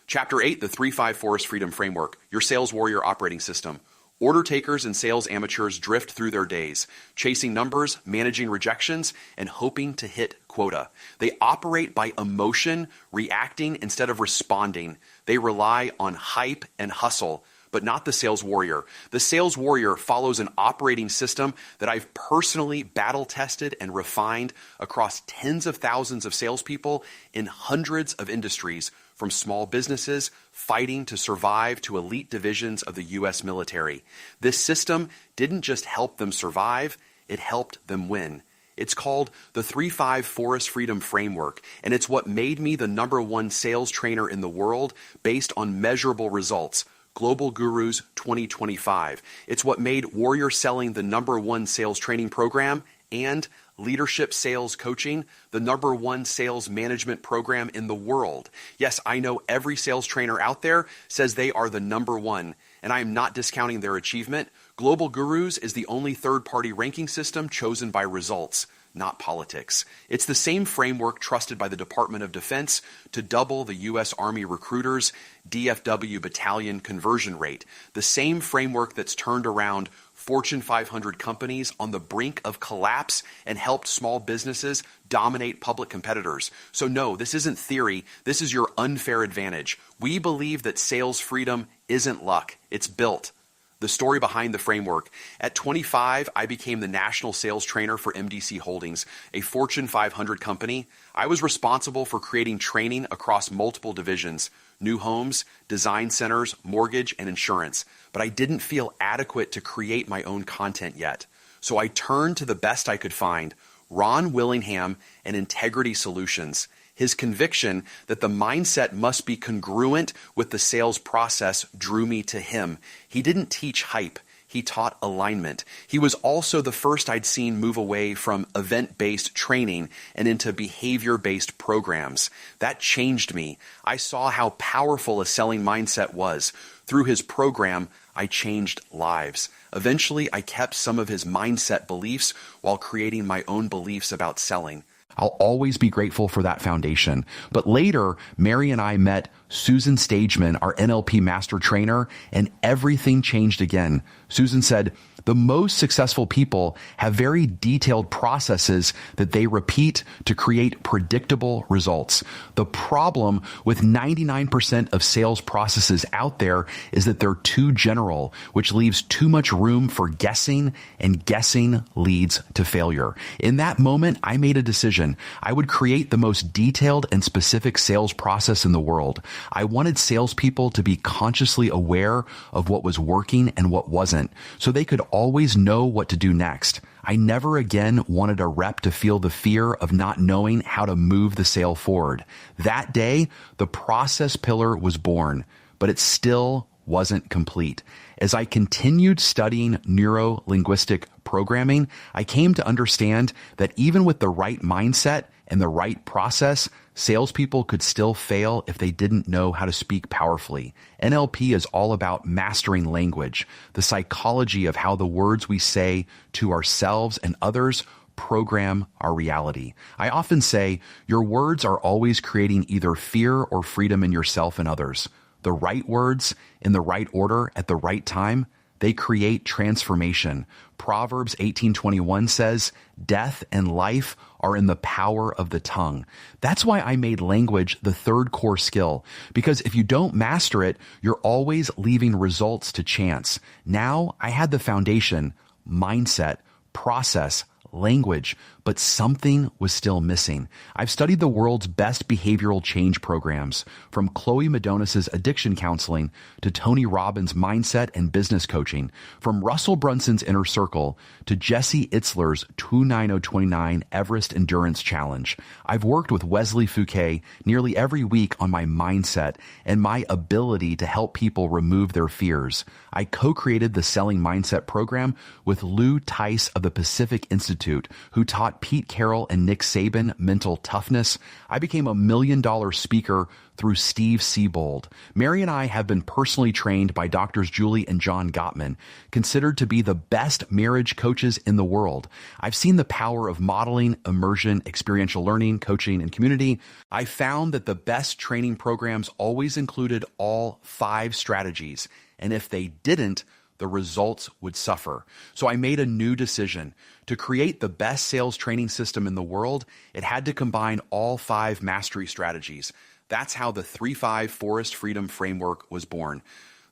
Chapter 8, the 3-5 Forrest Freedom Framework, your sales warrior operating system. Order takers and sales amateurs drift through their days, chasing numbers, managing rejections, and hoping to hit quota. They operate by emotion, reacting instead of responding. They rely on hype and hustle, but not the sales warrior. The sales warrior follows an operating system that I've personally battle-tested and refined across tens of thousands of salespeople in hundreds of industries, from small businesses fighting to survive to elite divisions of the U.S. military. This system didn't just help them survive, it helped them win. It's called the 3-5 Forrest Freedom Framework, and it's what made me the #1 sales trainer in the world based on measurable results. Global Gurus 2025. It's what made Warrior Selling the #1 sales training program, and Leadership Sales Coaching the #1 sales management program in the world. Yes, I know every sales trainer out there says they are the #1, and I am not discounting their achievement. Global Gurus is the only third-party ranking system chosen by results, not politics. It's the same framework trusted by the Department of Defense to double the U.S. Army recruiters' DFW battalion conversion rate. The same framework that's turned around Fortune 500 companies on the brink of collapse and helped small businesses dominate public competitors. So no, this isn't theory. This is your unfair advantage. We believe that sales freedom isn't luck. It's built. The story behind the framework. At 25, I became the national sales trainer for MDC Holdings, a Fortune 500 company. I was responsible for creating training across multiple divisions: new homes, design centers, mortgage, and insurance. But I didn't feel adequate to create my own content yet. So I turned to the best I could find, Ron Willingham and Integrity Solutions. His conviction that the mindset must be congruent with the sales process drew me to him. He didn't teach hype. He taught alignment. He was also the first I'd seen move away from event-based training and into behavior-based programs. That changed me. I saw how powerful a selling mindset was. Through his program, I changed lives. Eventually, I kept some of his mindset beliefs while creating my own beliefs about selling. I'll always be grateful for that foundation. But later, Mary and I met Susan Stageman, our NLP master trainer, and everything changed again. Susan said, the most successful people have very detailed processes that they repeat to create predictable results. The problem with 99% of sales processes out there is that they're too general, which leaves too much room for guessing, and guessing leads to failure. In that moment, I made a decision. I would create the most detailed and specific sales process in the world. I wanted salespeople to be consciously aware of what was working and what wasn't, so they could always know what to do next. I never again wanted a rep to feel the fear of not knowing how to move the sale forward. That day, the process pillar was born, but it still wasn't complete. As I continued studying neuro-linguistic programming, I came to understand that even with the right mindset and the right process, salespeople could still fail if they didn't know how to speak powerfully. NLP is all about mastering language, the psychology of how the words we say to ourselves and others program our reality. I often say, your words are always creating either fear or freedom in yourself and others. The right words in the right order at the right time, they create transformation. Proverbs 18:21 says, death and life are in the power of the tongue. That's why I made language the third core skill, because if you don't master it, you're always leaving results to chance. Now I had the foundation, mindset, process, language, but something was still missing. I've studied the world's best behavioral change programs, from Chloe Madonis's addiction counseling to Tony Robbins' mindset and business coaching, from Russell Brunson's Inner Circle to Jesse Itzler's 29029 Everest Endurance Challenge. I've worked with Wesley Fouquet nearly every week on my mindset and my ability to help people remove their fears. I co-created the Selling Mindset program with Lou Tice of the Pacific Institute, who taught Pete Carroll and Nick Saban mental toughness. I became a $1 million speaker through Steve Siebold. Mary and I have been personally trained by Drs. Julie and John Gottman, considered to be the best marriage coaches in the world. I've seen the power of modeling, immersion, experiential learning, coaching, and community. I found that the best training programs always included all 5 strategies, and if they didn't, the results would suffer. So I made a new decision. To create the best sales training system in the world, it had to combine all 5 mastery strategies. That's how the 3-5 Forrest Freedom Framework was born.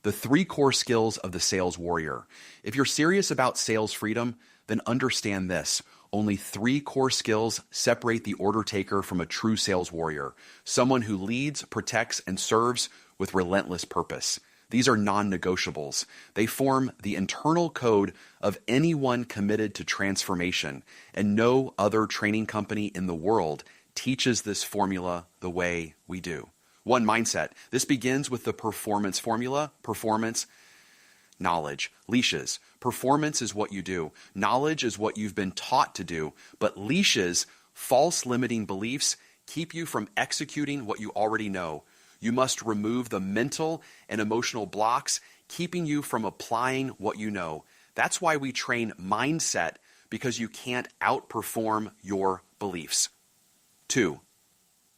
The 3 core skills of the sales warrior. If you're serious about sales freedom, then understand this. Only 3 core skills separate the order taker from a true sales warrior, someone who leads, protects, and serves with relentless purpose. These are non-negotiables. They form the internal code of anyone committed to transformation, and no other training company in the world teaches this formula the way we do. One, mindset. This begins with the performance formula. Performance, knowledge. Leashes. Performance is what you do. Knowledge is what you've been taught to do. But leashes, false limiting beliefs, keep you from executing what you already know. You must remove the mental and emotional blocks, keeping you from applying what you know. That's why we train mindset, because you can't outperform your beliefs. 2,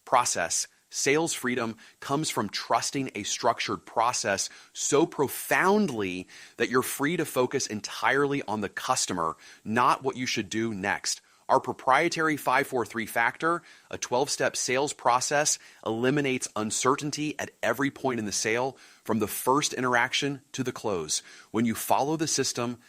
process. Sales freedom comes from trusting a structured process so profoundly that you're free to focus entirely on the customer, not what you should do next. Our proprietary 5-4-3 factor, a 12-step sales process, eliminates uncertainty at every point in the sale, from the first interaction to the close. When you follow the system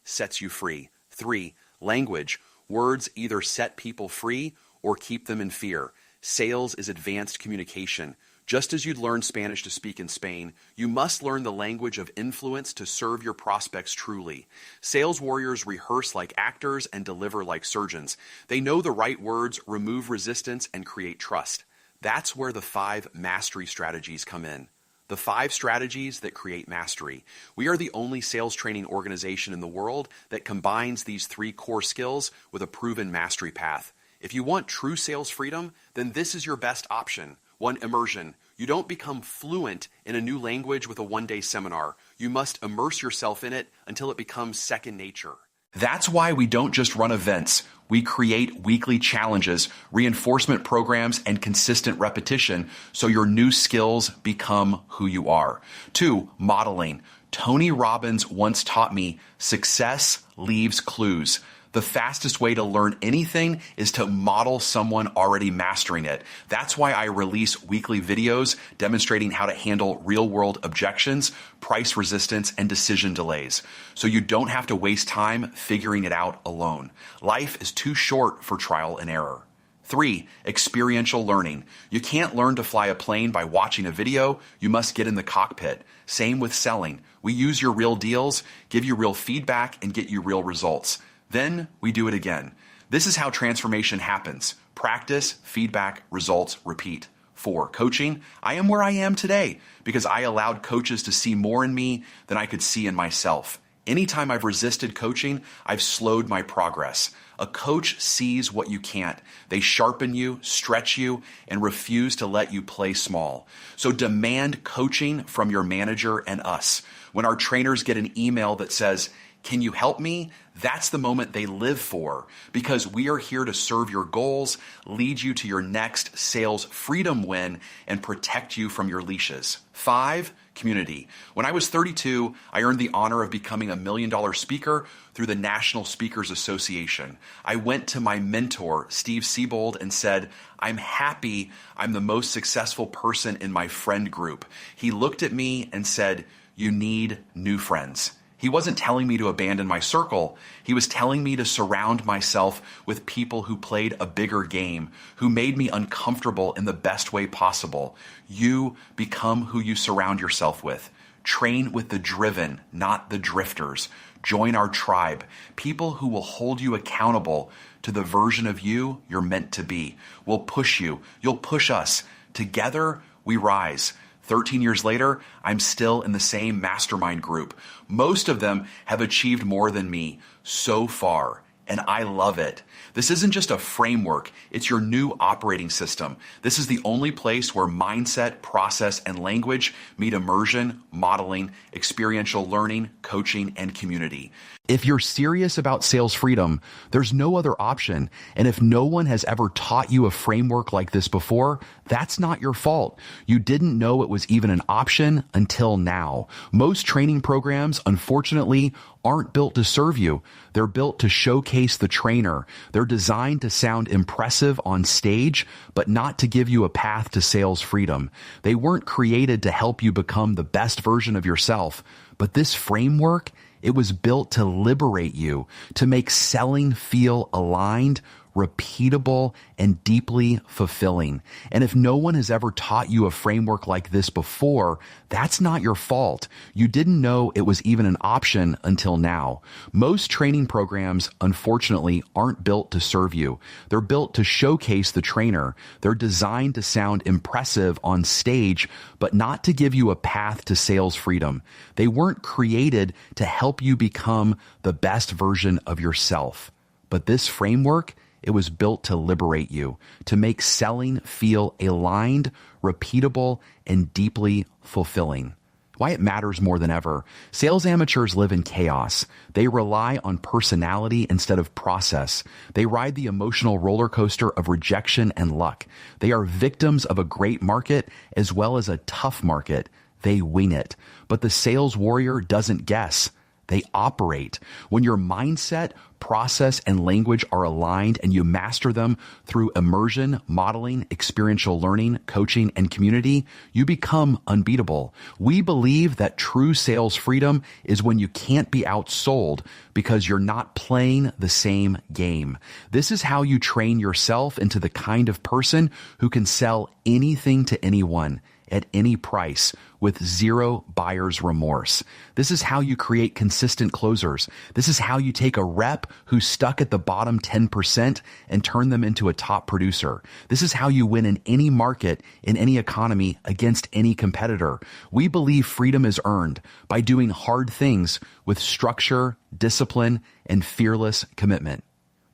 sets you free. 3, language. Words either set people free or keep them in fear. Sales is advanced communication. Just as you'd learn Spanish to speak in Spain, you must learn the language of influence to serve your prospects truly. Sales warriors rehearse like actors and deliver like surgeons. They know the right words, remove resistance, and create trust. That's where the 5 mastery strategies come in. The 5 strategies that create mastery. We are the only sales training organization in the world that combines these 3 core skills with a proven mastery path. If you want true sales freedom, then this is your best option. 1, immersion. You don't become fluent in a new language with a one-day seminar. You must immerse yourself in it until it becomes second nature. That's why we don't just run events. We create weekly challenges, reinforcement programs, and consistent repetition so your new skills become who you are. 2, modeling. Tony Robbins once taught me, success leaves clues. The fastest way to learn anything is to model someone already mastering it. That's why I release weekly videos demonstrating how to handle real-world objections, price resistance, and decision delays, so you don't have to waste time figuring it out alone. Life is too short for trial and error. 3, experiential learning. You can't learn to fly a plane by watching a video. You must get in the cockpit. Same with selling. We use your real deals, give you real feedback, and get you real results. Then we do it again. This is how transformation happens. Practice, feedback, results, repeat. 4, coaching. I am where I am today because I allowed coaches to see more in me than I could see in myself. Anytime I've resisted coaching, I've slowed my progress. A coach sees what you can't. They sharpen you, stretch you, and refuse to let you play small. So demand coaching from your manager and us. When our trainers get an email that says, "Can you help me?" That's the moment they live for, because we are here to serve your goals, lead you to your next sales freedom win, and protect you from your leashes. 5, community. When I was 32, I earned the honor of becoming $1 million speaker through the National Speakers Association. I went to my mentor, Steve Siebold, and said, "I'm happy I'm the most successful person in my friend group." He looked at me and said, "You need new friends." He wasn't telling me to abandon my circle. He was telling me to surround myself with people who played a bigger game, who made me uncomfortable in the best way possible. You become who you surround yourself with. Train with the driven, not the drifters. Join our tribe, people who will hold you accountable to the version of you you're meant to be. We'll push you. You'll push us. Together, we rise. 13 years later, I'm still in the same mastermind group. Most of them have achieved more than me so far, and I love it. This isn't just a framework, it's your new operating system. This is the only place where mindset, process, and language meet immersion, modeling, experiential learning, coaching, and community. If you're serious about sales freedom, there's no other option. And if no one has ever taught you a framework like this before, that's not your fault. You didn't know it was even an option until now. Most training programs, unfortunately, aren't built to serve you. They're built to showcase the trainer. They're designed to sound impressive on stage, but not to give you a path to sales freedom. They weren't created to help you become the best version of yourself. But this framework, it was built to liberate you, to make selling feel aligned, repeatable, and deeply fulfilling. And if no one has ever taught you a framework like this before, that's not your fault. You didn't know it was even an option until now. Most training programs, unfortunately, aren't built to serve you. They're built to showcase the trainer. They're designed to sound impressive on stage, but not to give you a path to sales freedom. They weren't created to help you become the best version of yourself. But this framework, it was built to liberate you, to make selling feel aligned, repeatable, and deeply fulfilling. Why it matters more than ever. Sales amateurs live in chaos. They rely on personality instead of process. They ride the emotional roller coaster of rejection and luck. They are victims of a great market as well as a tough market. They wing it. But the sales warrior doesn't guess. They operate. When your mindset, process, and language are aligned and you master them through immersion, modeling, experiential learning, coaching, and community, you become unbeatable. We believe that true sales freedom is when you can't be outsold because you're not playing the same game. This is how you train yourself into the kind of person who can sell anything to anyone at any price with zero buyer's remorse. This is how you create consistent closers. This is how you take a rep who's stuck at the bottom 10% and turn them into a top producer. This is how you win in any market, in any economy, against any competitor. We believe freedom is earned by doing hard things with structure, discipline, and fearless commitment.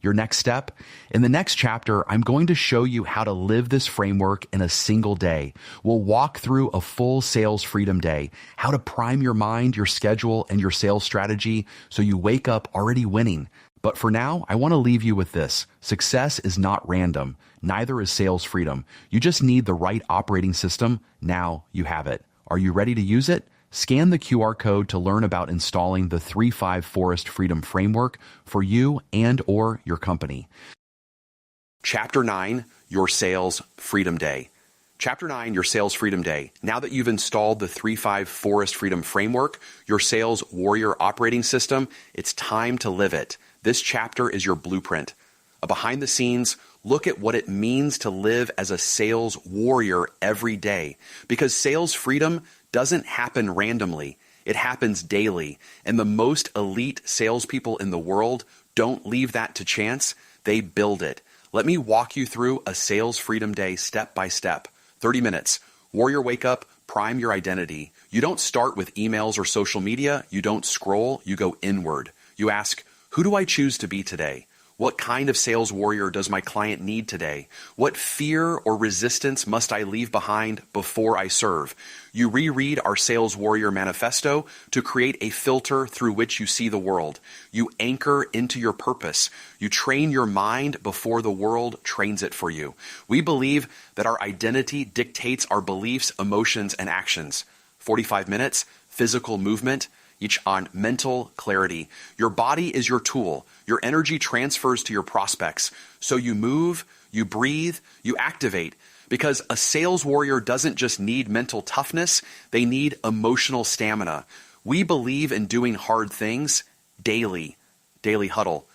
Your next step? In the next chapter, I'm going to show you how to live this framework in a single day. We'll walk through a full sales freedom day, how to prime your mind, your schedule, and your sales strategy so you wake up already winning. But for now, I want to leave you with this. Success is not random. Neither is sales freedom. You just need the right operating system. Now you have it. Are you ready to use it? Scan the QR code to learn about installing the 3-5 Forrest Freedom Framework for you and or your company. Chapter 9, Your Sales Freedom Day. Chapter 9, Your Sales Freedom Day. Now that you've installed the 3-5 Forrest Freedom Framework, your sales warrior operating system, it's time to live it. This chapter is your blueprint. A behind the scenes look at what it means to live as a sales warrior every day. Because sales freedom doesn't happen randomly. It happens daily. And the most elite salespeople in the world don't leave that to chance. They build it. Let me walk you through a sales freedom day step by step. 30 minutes. Warrior wake up, prime your identity. You don't start with emails or social media. You don't scroll. You go inward. You ask, who do I choose to be today? What kind of sales warrior does my client need today? What fear or resistance must I leave behind before I serve? You reread our Sales Warrior Manifesto to create a filter through which you see the world. You anchor into your purpose. You train your mind before the world trains it for you. We believe that our identity dictates our beliefs, emotions, and actions. 45 minutes, physical movement, each on mental clarity. Your body is your tool. Your energy transfers to your prospects. So you move, you breathe, you activate. Because a sales warrior doesn't just need mental toughness, they need emotional stamina. We believe in doing hard things daily. Daily huddle.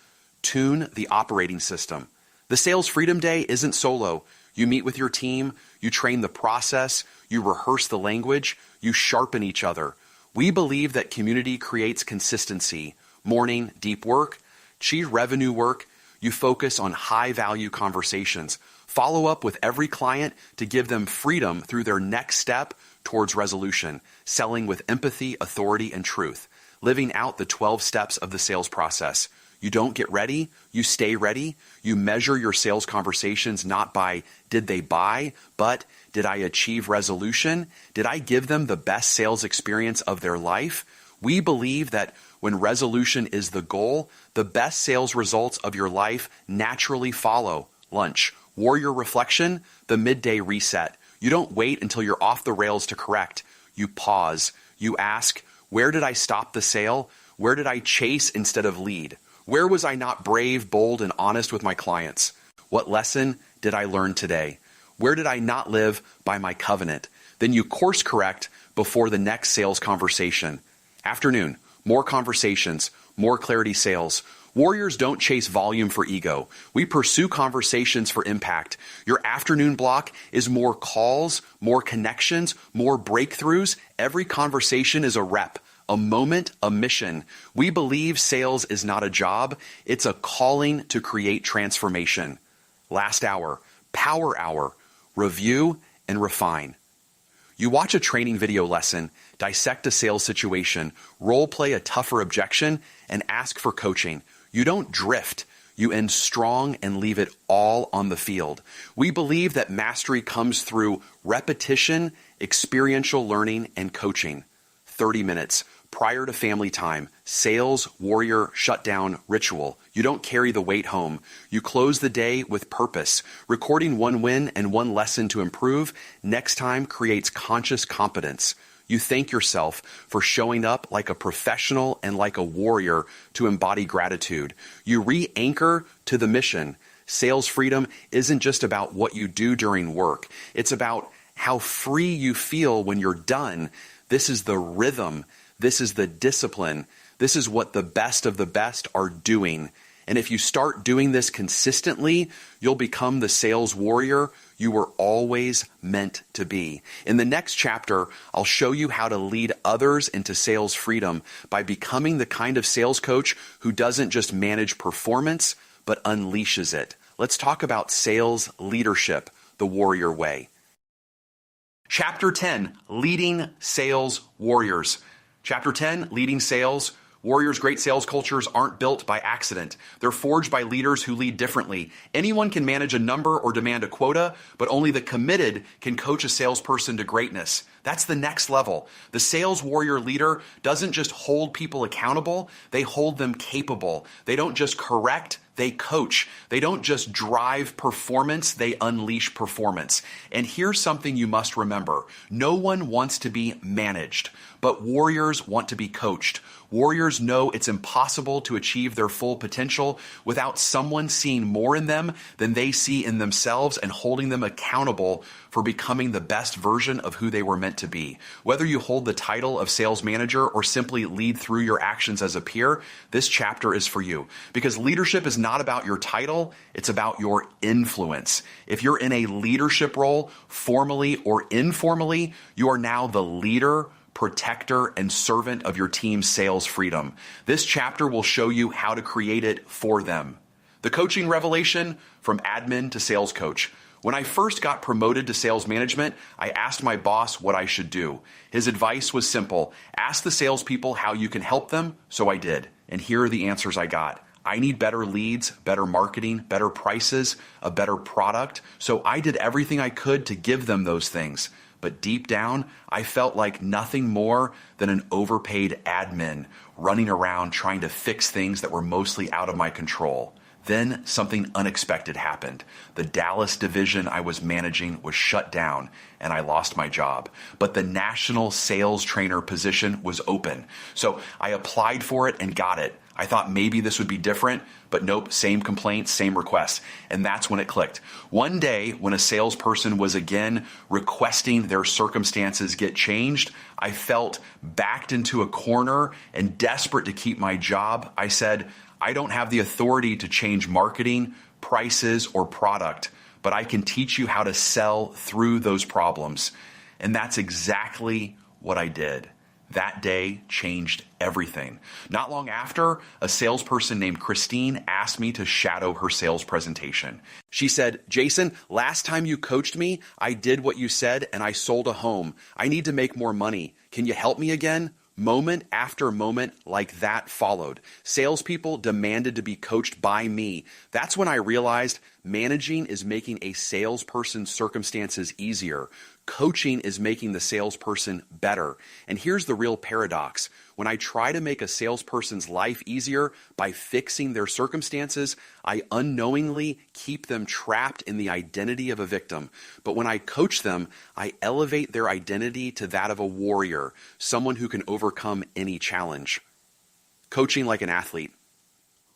Tune the operating system. The Sales Freedom Day isn't solo. You meet with your team, you train the process, you rehearse the language, you sharpen each other. We believe that community creates consistency. Morning, deep work. Chief revenue work. You focus on high-value conversations. Follow up with every client to give them freedom through their next step towards resolution. Selling with empathy, authority, and truth. Living out the 12 steps of the sales process. You don't get ready, you stay ready. You measure your sales conversations not by did they buy, but did I achieve resolution? Did I give them the best sales experience of their life? We believe that when resolution is the goal, the best sales results of your life naturally follow. Lunch, warrior reflection, the midday reset. You don't wait until you're off the rails to correct. You pause. You ask, where did I stop the sale? Where did I chase instead of lead? Where was I not brave, bold, and honest with my clients? What lesson did I learn today? Where did I not live by my covenant? Then you course correct before the next sales conversation. Afternoon, more conversations, more clarity sales. Warriors don't chase volume for ego. We pursue conversations for impact. Your afternoon block is more calls, more connections, more breakthroughs. Every conversation is a rep, a moment, a mission. We believe sales is not a job. It's a calling to create transformation. Last hour, power hour, review and refine. You watch a training video lesson, dissect a sales situation, role play a tougher objection, and ask for coaching. You don't drift. You end strong and leave it all on the field. We believe that mastery comes through repetition, experiential learning, and coaching. 30 minutes prior to family time, sales warrior shutdown ritual. You don't carry the weight home. You close the day with purpose. Recording one win and one lesson to improve next time creates conscious competence. You thank yourself for showing up like a professional and like a warrior to embody gratitude. You re-anchor to the mission. Sales freedom isn't just about what you do during work. It's about how free you feel when you're done. This is the rhythm. This is the discipline. This is what the best of the best are doing. And if you start doing this consistently, you'll become the sales warrior you were always meant to be. In the next chapter, I'll show you how to lead others into sales freedom by becoming the kind of sales coach who doesn't just manage performance, but unleashes it. Let's talk about sales leadership, the warrior way. Chapter 10, Leading Sales Warriors. Chapter 10, Leading Sales Warriors. Great sales cultures aren't built by accident. They're forged by leaders who lead differently. Anyone can manage a number or demand a quota, but only the committed can coach a salesperson to greatness. That's the next level. The sales warrior leader doesn't just hold people accountable, they hold them capable. They don't just correct, they coach. They don't just drive performance, they unleash performance. And here's something you must remember. No one wants to be managed, but warriors want to be coached. Warriors know it's impossible to achieve their full potential without someone seeing more in them than they see in themselves and holding them accountable for becoming the best version of who they were meant to be. Whether you hold the title of sales manager or simply lead through your actions as a peer, this chapter is for you. Because leadership is not about your title, it's about your influence. If you're in a leadership role, formally or informally, you are now the leader, protector, and servant of your team's sales freedom. This chapter will show you how to create it for them. The coaching revelation from admin to sales coach. When I first got promoted to sales management, I asked my boss what I should do. His advice was simple. Ask the salespeople how you can help them, so I did. And here are the answers I got. I need better leads, better marketing, better prices, a better product. So I did everything I could to give them those things. But deep down, I felt like nothing more than an overpaid admin running around trying to fix things that were mostly out of my control. Then something unexpected happened. The Dallas division I was managing was shut down and I lost my job. But the national sales trainer position was open. So I applied for it and got it. I thought maybe this would be different, but nope, same complaints, same requests. And that's when it clicked. One day, when a salesperson was again requesting their circumstances get changed, I felt backed into a corner and desperate to keep my job. I said, I don't have the authority to change marketing, prices, or product, but I can teach you how to sell through those problems. And that's exactly what I did. That day changed everything. Not long after, a salesperson named Christine asked me to shadow her sales presentation. She said, Jason, last time you coached me, I did what you said and I sold a home. I need to make more money. Can you help me again? Moment after moment like that followed. Salespeople demanded to be coached by me. That's when I realized managing is making a salesperson's circumstances easier. Coaching is making the salesperson better. And here's the real paradox. When I try to make a salesperson's life easier by fixing their circumstances, I unknowingly keep them trapped in the identity of a victim. But when I coach them, I elevate their identity to that of a warrior, someone who can overcome any challenge. Coaching like an athlete.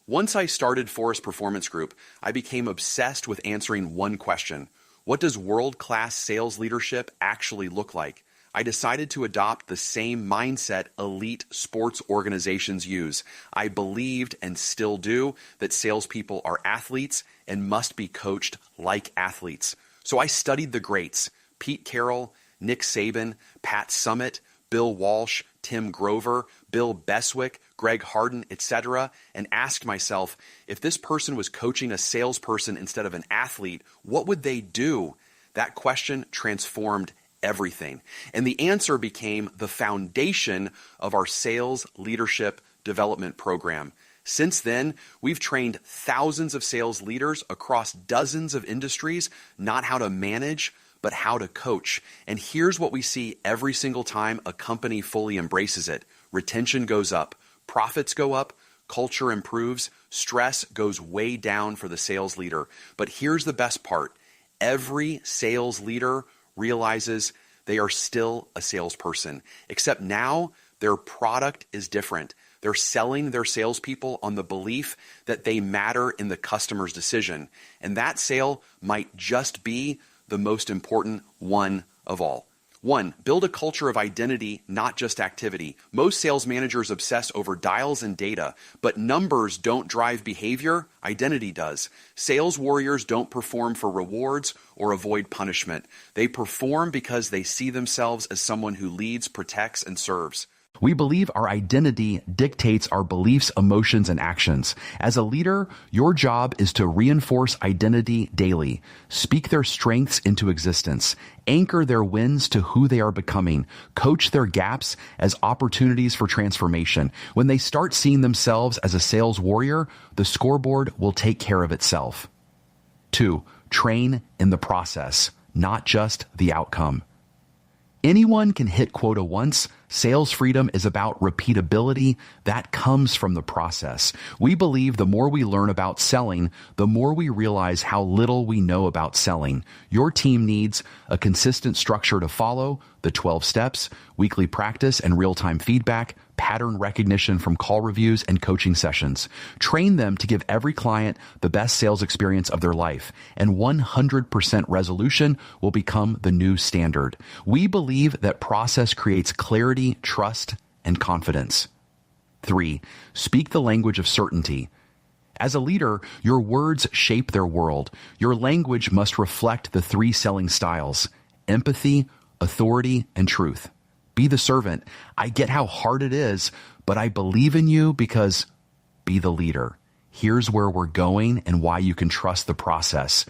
Once I started Forrest Performance Group, I became obsessed with answering one question. What does world-class sales leadership actually look like? I decided to adopt the same mindset elite sports organizations use. I believed, and still do, that salespeople are athletes and must be coached like athletes. So I studied the greats: Pete Carroll, Nick Saban, Pat Summitt, Bill Walsh, Tim Grover, Bill Beswick, Greg Harden, etc., and asked myself, if this person was coaching a salesperson instead of an athlete, what would they do? That question transformed everything. And the answer became the foundation of our sales leadership development program. Since then, we've trained thousands of sales leaders across dozens of industries, not how to manage, but how to coach. And here's what we see every single time a company fully embraces it. Retention goes up, profits go up, culture improves, stress goes way down for the sales leader. But here's the best part. Every sales leader realizes they are still a salesperson, except now their product is different. They're selling their salespeople on the belief that they matter in the customer's decision. And that sale might just be the most important one of all. 1, build a culture of identity, not just activity. Most sales managers obsess over dials and data, but numbers don't drive behavior, identity does. Sales warriors don't perform for rewards or avoid punishment. They perform because they see themselves as someone who leads, protects, and serves. We believe our identity dictates our beliefs, emotions, and actions. As a leader, your job is to reinforce identity daily, speak their strengths into existence, anchor their wins to who they are becoming, coach their gaps as opportunities for transformation. When they start seeing themselves as a sales warrior, the scoreboard will take care of itself. 2, train in the process, not just the outcome. Anyone can hit quota once. Sales freedom is about repeatability. That comes from the process. We believe the more we learn about selling, the more we realize how little we know about selling. Your team needs a consistent structure to follow, the 12 steps, weekly practice and real-time feedback, pattern recognition from call reviews and coaching sessions. Train them to give every client the best sales experience of their life, and 100% resolution will become the new standard. We believe that process creates clarity, trust, and confidence. 3, speak the language of certainty. As a leader, your words shape their world. Your language must reflect the 3 selling styles: empathy, authority, and truth. Be the servant. I get how hard it is, but I believe in you because be the leader. Here's where we're going and why you can trust the process.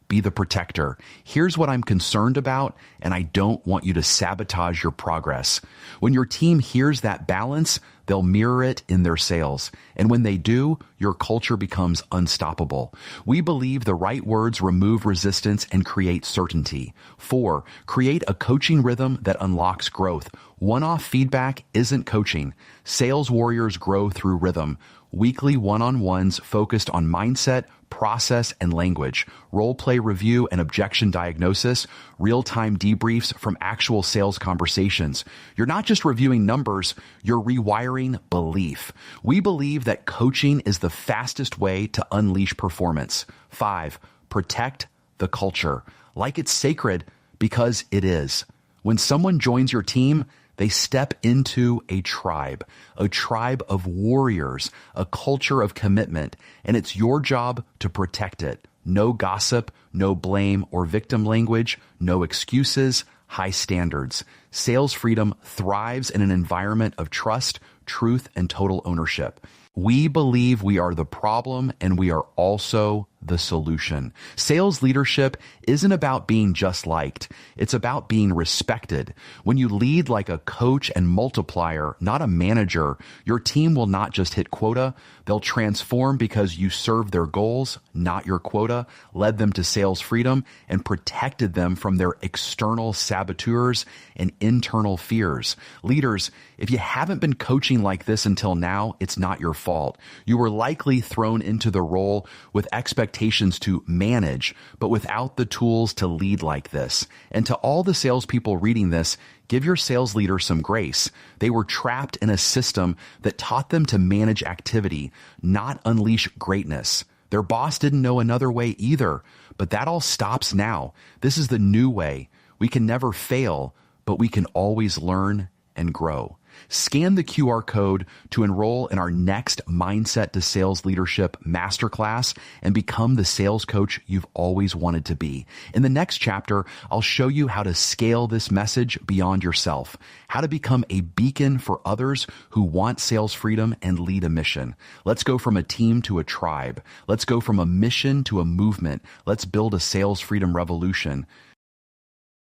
Be the protector. Here's what I'm concerned about, and I don't want you to sabotage your progress. When your team hears that balance, they'll mirror it in their sales. And when they do, your culture becomes unstoppable. We believe the right words remove resistance and create certainty. 4, create a coaching rhythm that unlocks growth. One-off feedback isn't coaching. Sales warriors grow through rhythm. Weekly one-on-ones focused on mindset, process, and language, role-play review and objection diagnosis, real-time debriefs from actual sales conversations. You're not just reviewing numbers, you're rewiring belief. We believe that coaching is the fastest way to unleash performance. 5, protect the culture. Like it's sacred because it is. When someone joins your team, they step into a tribe of warriors, a culture of commitment, and it's your job to protect it. No gossip, no blame or victim language, no excuses, high standards. Sales freedom thrives in an environment of trust, truth, and total ownership. We believe we are the problem and we are also the solution. Sales leadership isn't about being just liked. It's about being respected. When you lead like a coach and multiplier, not a manager, your team will not just hit quota. They'll transform because you served their goals, not your quota, led them to sales freedom, and protected them from their external saboteurs and internal fears. Leaders, if you haven't been coaching like this until now, it's not your fault. You were likely thrown into the role with expectations to manage, but without the tools to lead like this. And to all the salespeople reading this, give your sales leader some grace. They were trapped in a system that taught them to manage activity, not unleash greatness. Their boss didn't know another way either, but that all stops now. This is the new way. We can never fail, but we can always learn and grow. Scan the QR code to enroll in our next Mindset to Sales Leadership Masterclass and become the sales coach you've always wanted to be. In the next chapter, I'll show you how to scale this message beyond yourself, how to become a beacon for others who want sales freedom and lead a mission. Let's go from a team to a tribe. Let's go from a mission to a movement. Let's build a sales freedom revolution.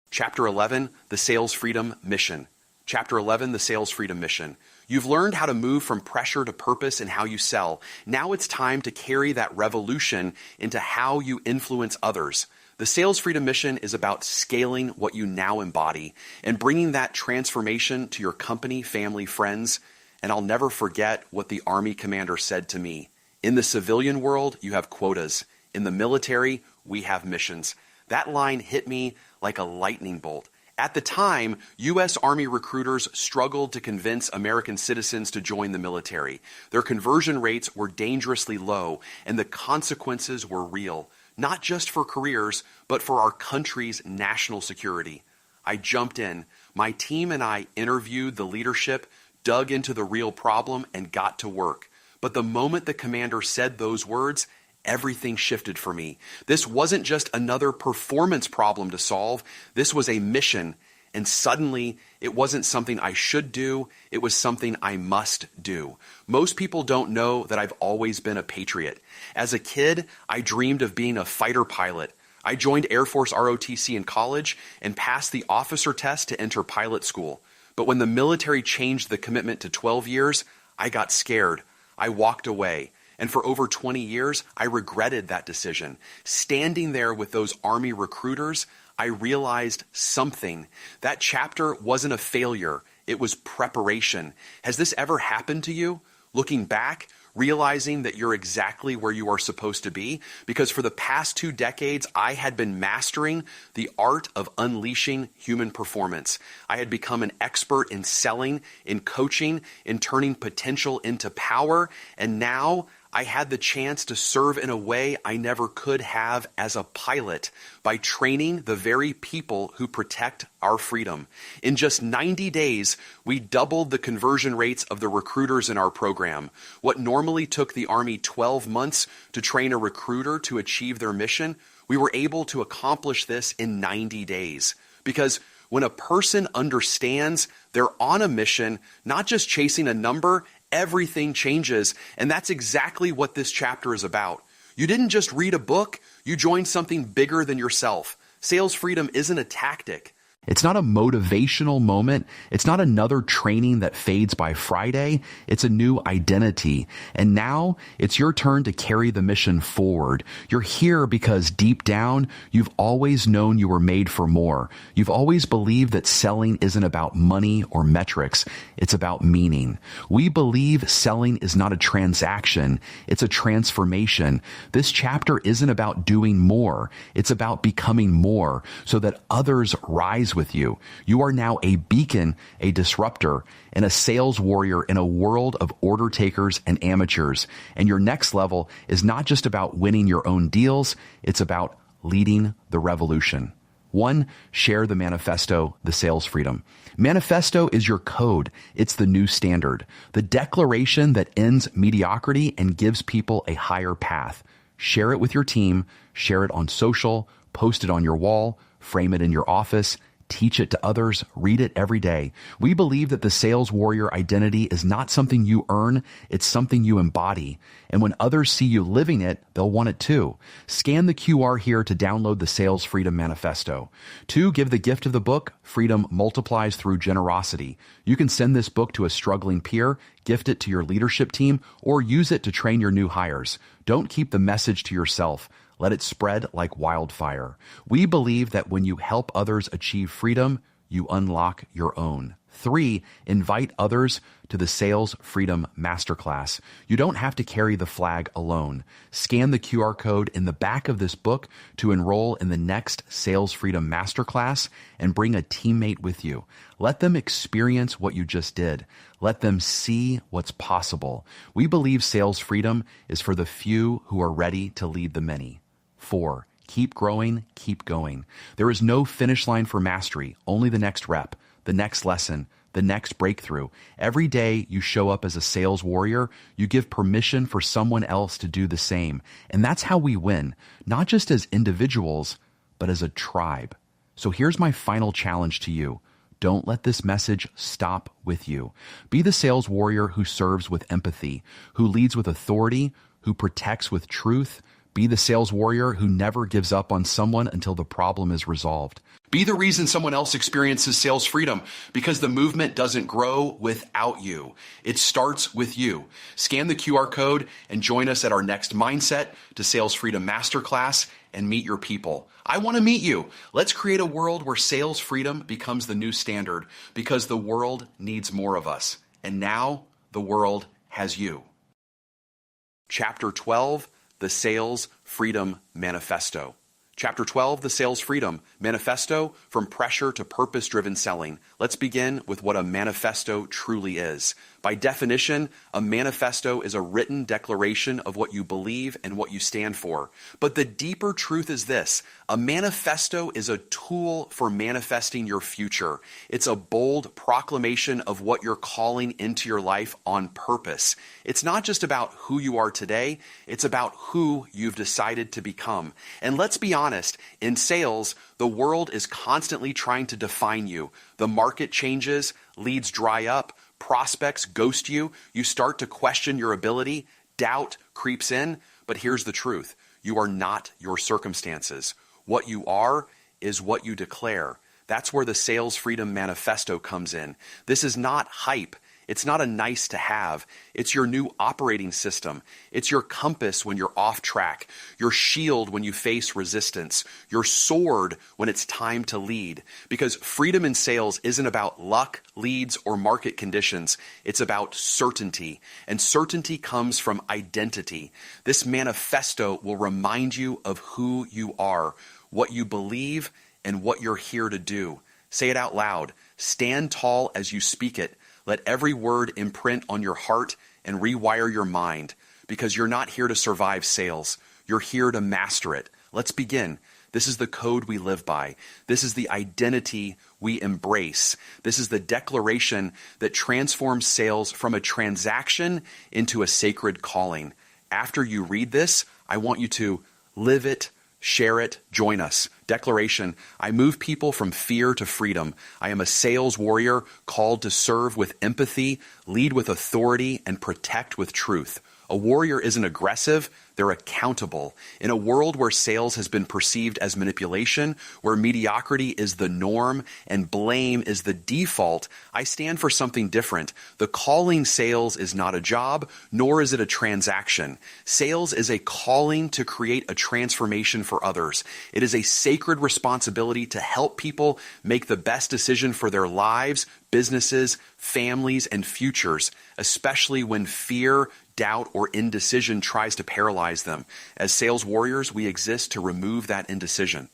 Chapter 11, the Sales Freedom Mission. Chapter 11, the Sales Freedom Mission. You've learned how to move from pressure to purpose in how you sell. Now it's time to carry that revolution into how you influence others. The Sales Freedom Mission is about scaling what you now embody and bringing that transformation to your company, family, friends. And I'll never forget what the Army commander said to me. In the civilian world, you have quotas. In the military, we have missions. That line hit me like a lightning bolt. At the time, U.S. Army recruiters struggled to convince American citizens to join the military. Their conversion rates were dangerously low, and the consequences were real, not just for careers, but for our country's national security. I jumped in. My team and I interviewed the leadership, dug into the real problem, and got to work. But the moment the commander said those words, everything shifted for me. This wasn't just another performance problem to solve. This was a mission. And suddenly, it wasn't something I should do. It was something I must do. Most people don't know that I've always been a patriot. As a kid, I dreamed of being a fighter pilot. I joined Air Force ROTC in college and passed the officer test to enter pilot school. But when the military changed the commitment to 12 years, I got scared. I walked away. And for over 20 years, I regretted that decision. Standing there with those Army recruiters, I realized something. That chapter wasn't a failure. It was preparation. Has this ever happened to you? Looking back, realizing that you're exactly where you are supposed to be? Because for the past 2 decades, I had been mastering the art of unleashing human performance. I had become an expert in selling, in coaching, in turning potential into power, and now I had the chance to serve in a way I never could have as a pilot by training the very people who protect our freedom. In just 90 days, we doubled the conversion rates of the recruiters in our program. What normally took the Army 12 months to train a recruiter to achieve their mission, we were able to accomplish this in 90 days. Because when a person understands they're on a mission, not just chasing a number, everything changes, and that's exactly what this chapter is about. You didn't just read a book, you joined something bigger than yourself. Sales freedom isn't a tactic. It's not a motivational moment. It's not another training that fades by Friday. It's a new identity. And now it's your turn to carry the mission forward. You're here because deep down, you've always known you were made for more. You've always believed that selling isn't about money or metrics. It's about meaning. We believe selling is not a transaction. It's a transformation. This chapter isn't about doing more. It's about becoming more so that others rise with you. You are now a beacon, a disruptor, and a sales warrior in a world of order takers and amateurs. And your next level is not just about winning your own deals, it's about leading the revolution. 1, share the manifesto, the Sales Freedom. Manifesto is your code. It's the new standard, the declaration that ends mediocrity and gives people a higher path. Share it with your team, share it on social, post it on your wall, frame it in your office, teach it to others, read it every day. We believe that the sales warrior identity is not something you earn, it's something you embody. And when others see you living it, they'll want it too. Scan the QR here to download the Sales Freedom Manifesto. 2, give the gift of the book, Freedom Multiplies Through Generosity. You can send this book to a struggling peer, gift it to your leadership team, or use it to train your new hires. Don't keep the message to yourself. Let it spread like wildfire. We believe that when you help others achieve freedom, you unlock your own. 3, invite others to the Sales Freedom Masterclass. You don't have to carry the flag alone. Scan the QR code in the back of this book to enroll in the next Sales Freedom Masterclass and bring a teammate with you. Let them experience what you just did. Let them see what's possible. We believe sales freedom is for the few who are ready to lead the many. 4, keep growing, keep going. There is no finish line for mastery, only the next rep. the next lesson, the next breakthrough. Every day you show up as a sales warrior, you give permission for someone else to do the same. And that's how we win, not just as individuals, but as a tribe. So here's my final challenge to you. Don't let this message stop with you. Be the sales warrior who serves with empathy, who leads with authority, who protects with truth. Be the sales warrior who never gives up on someone until the problem is resolved. Be the reason someone else experiences sales freedom, because the movement doesn't grow without you. It starts with you. Scan the QR code and join us at our next Mindset to Sales Freedom Masterclass and meet your people. I want to meet you. Let's create a world where sales freedom becomes the new standard, because the world needs more of us. And now the world has you. Chapter 12, the Sales Freedom Manifesto. Chapter 12, the Sales Freedom Manifesto, from pressure to purpose-driven selling. Let's begin with what a manifesto truly is. By definition, a manifesto is a written declaration of what you believe and what you stand for. But the deeper truth is this: a manifesto is a tool for manifesting your future. It's a bold proclamation of what you're calling into your life on purpose. It's not just about who you are today, it's about who you've decided to become. And let's be honest, in sales, the world is constantly trying to define you. The market changes, leads dry up, prospects ghost you, you start to question your ability, doubt creeps in. But here's the truth: you are not your circumstances. What you are is what you declare. That's where the Sales Freedom Manifesto comes in. This is not hype. It's not a nice to have. It's your new operating system. It's your compass when you're off track, your shield when you face resistance, your sword when it's time to lead. Because freedom in sales isn't about luck, leads, or market conditions. It's about certainty. And certainty comes from identity. This manifesto will remind you of who you are, what you believe, and what you're here to do. Say it out loud. Stand tall as you speak it. Let every word imprint on your heart and rewire your mind, because you're not here to survive sales. You're here to master it. Let's begin. This is the code we live by. This is the identity we embrace. This is the declaration that transforms sales from a transaction into a sacred calling. After you read this, I want you to live it, share it, join us. Declaration: I move people from fear to freedom. I am a sales warrior called to serve with empathy, lead with authority, and protect with truth. A warrior isn't aggressive, they're accountable. In a world where sales has been perceived as manipulation, where mediocrity is the norm and blame is the default, I stand for something different. The calling sales is not a job, nor is it a transaction. Sales is a calling to create a transformation for others. It is a sacred responsibility to help people make the best decision for their lives, businesses, families, and futures, especially when fear, doubt, or indecision tries to paralyze them. As sales warriors, we exist to remove that indecision.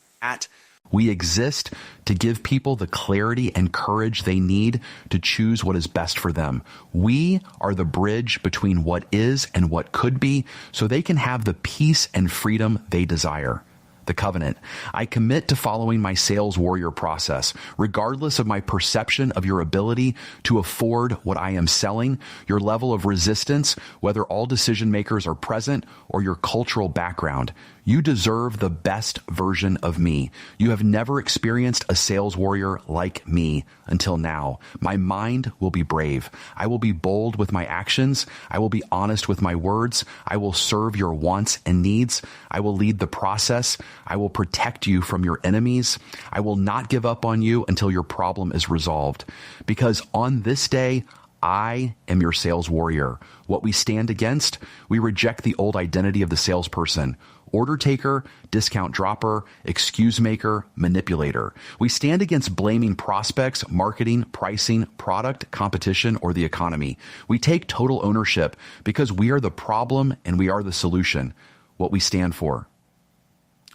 We exist to give people the clarity and courage they need to choose what is best for them. We are the bridge between what is and what could be, so they can have the peace and freedom they desire. The covenant. I commit to following my sales warrior process, regardless of my perception of your ability to afford what I am selling, your level of resistance, whether all decision makers are present, or your cultural background. You deserve the best version of me. You have never experienced a sales warrior like me until now. My mind will be brave. I will be bold with my actions. I will be honest with my words. I will serve your wants and needs. I will lead the process. I will protect you from your enemies. I will not give up on you until your problem is resolved. Because on this day, I am your sales warrior. What we stand against, we reject the old identity of the salesperson. Order taker, discount dropper, excuse maker, manipulator. We stand against blaming prospects, marketing, pricing, product, competition, or the economy. We take total ownership because we are the problem and we are the solution. What we stand for.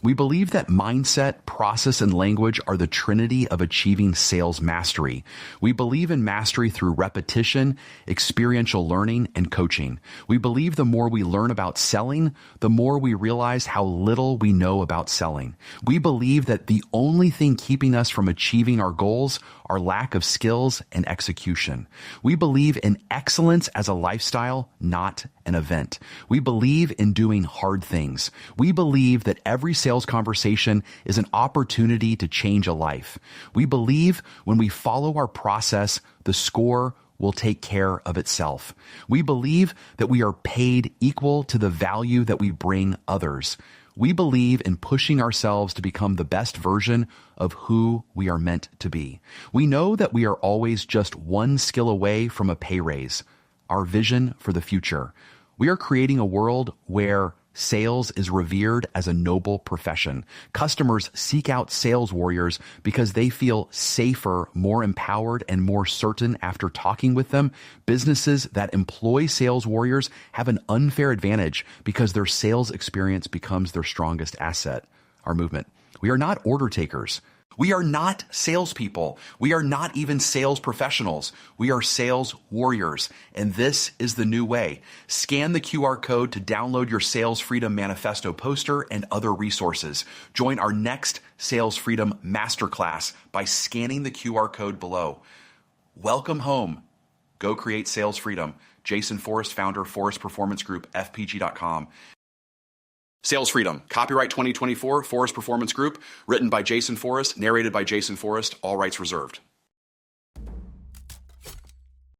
We believe that mindset, process, and language are the trinity of achieving sales mastery. We believe in mastery through repetition, experiential learning, and coaching. We believe the more we learn about selling, the more we realize how little we know about selling. We believe that the only thing keeping us from achieving our goals are lack of skills and execution. We believe in excellence as a lifestyle, not an event. We believe in doing hard things. We believe that every sales conversation is an opportunity to change a life. We believe when we follow our process, the score will take care of itself. We believe that we are paid equal to the value that we bring others. We believe in pushing ourselves to become the best version of who we are meant to be. We know that we are always just one skill away from a pay raise. Our vision for the future. We are creating a world where sales is revered as a noble profession. Customers seek out sales warriors because they feel safer, more empowered, and more certain after talking with them. Businesses that employ sales warriors have an unfair advantage because their sales experience becomes their strongest asset. Our movement. We are not order takers. We are not salespeople. We are not even sales professionals. We are sales warriors. And this is the new way. Scan the QR code to download your Sales Freedom Manifesto poster and other resources. Join our next Sales Freedom Masterclass by scanning the QR code below. Welcome home. Go create sales freedom. Jason Forrest, founder, Forrest Performance Group, FPG.com. Sales Freedom, copyright 2024, Forrest Performance Group, written by Jason Forrest, narrated by Jason Forrest, all rights reserved.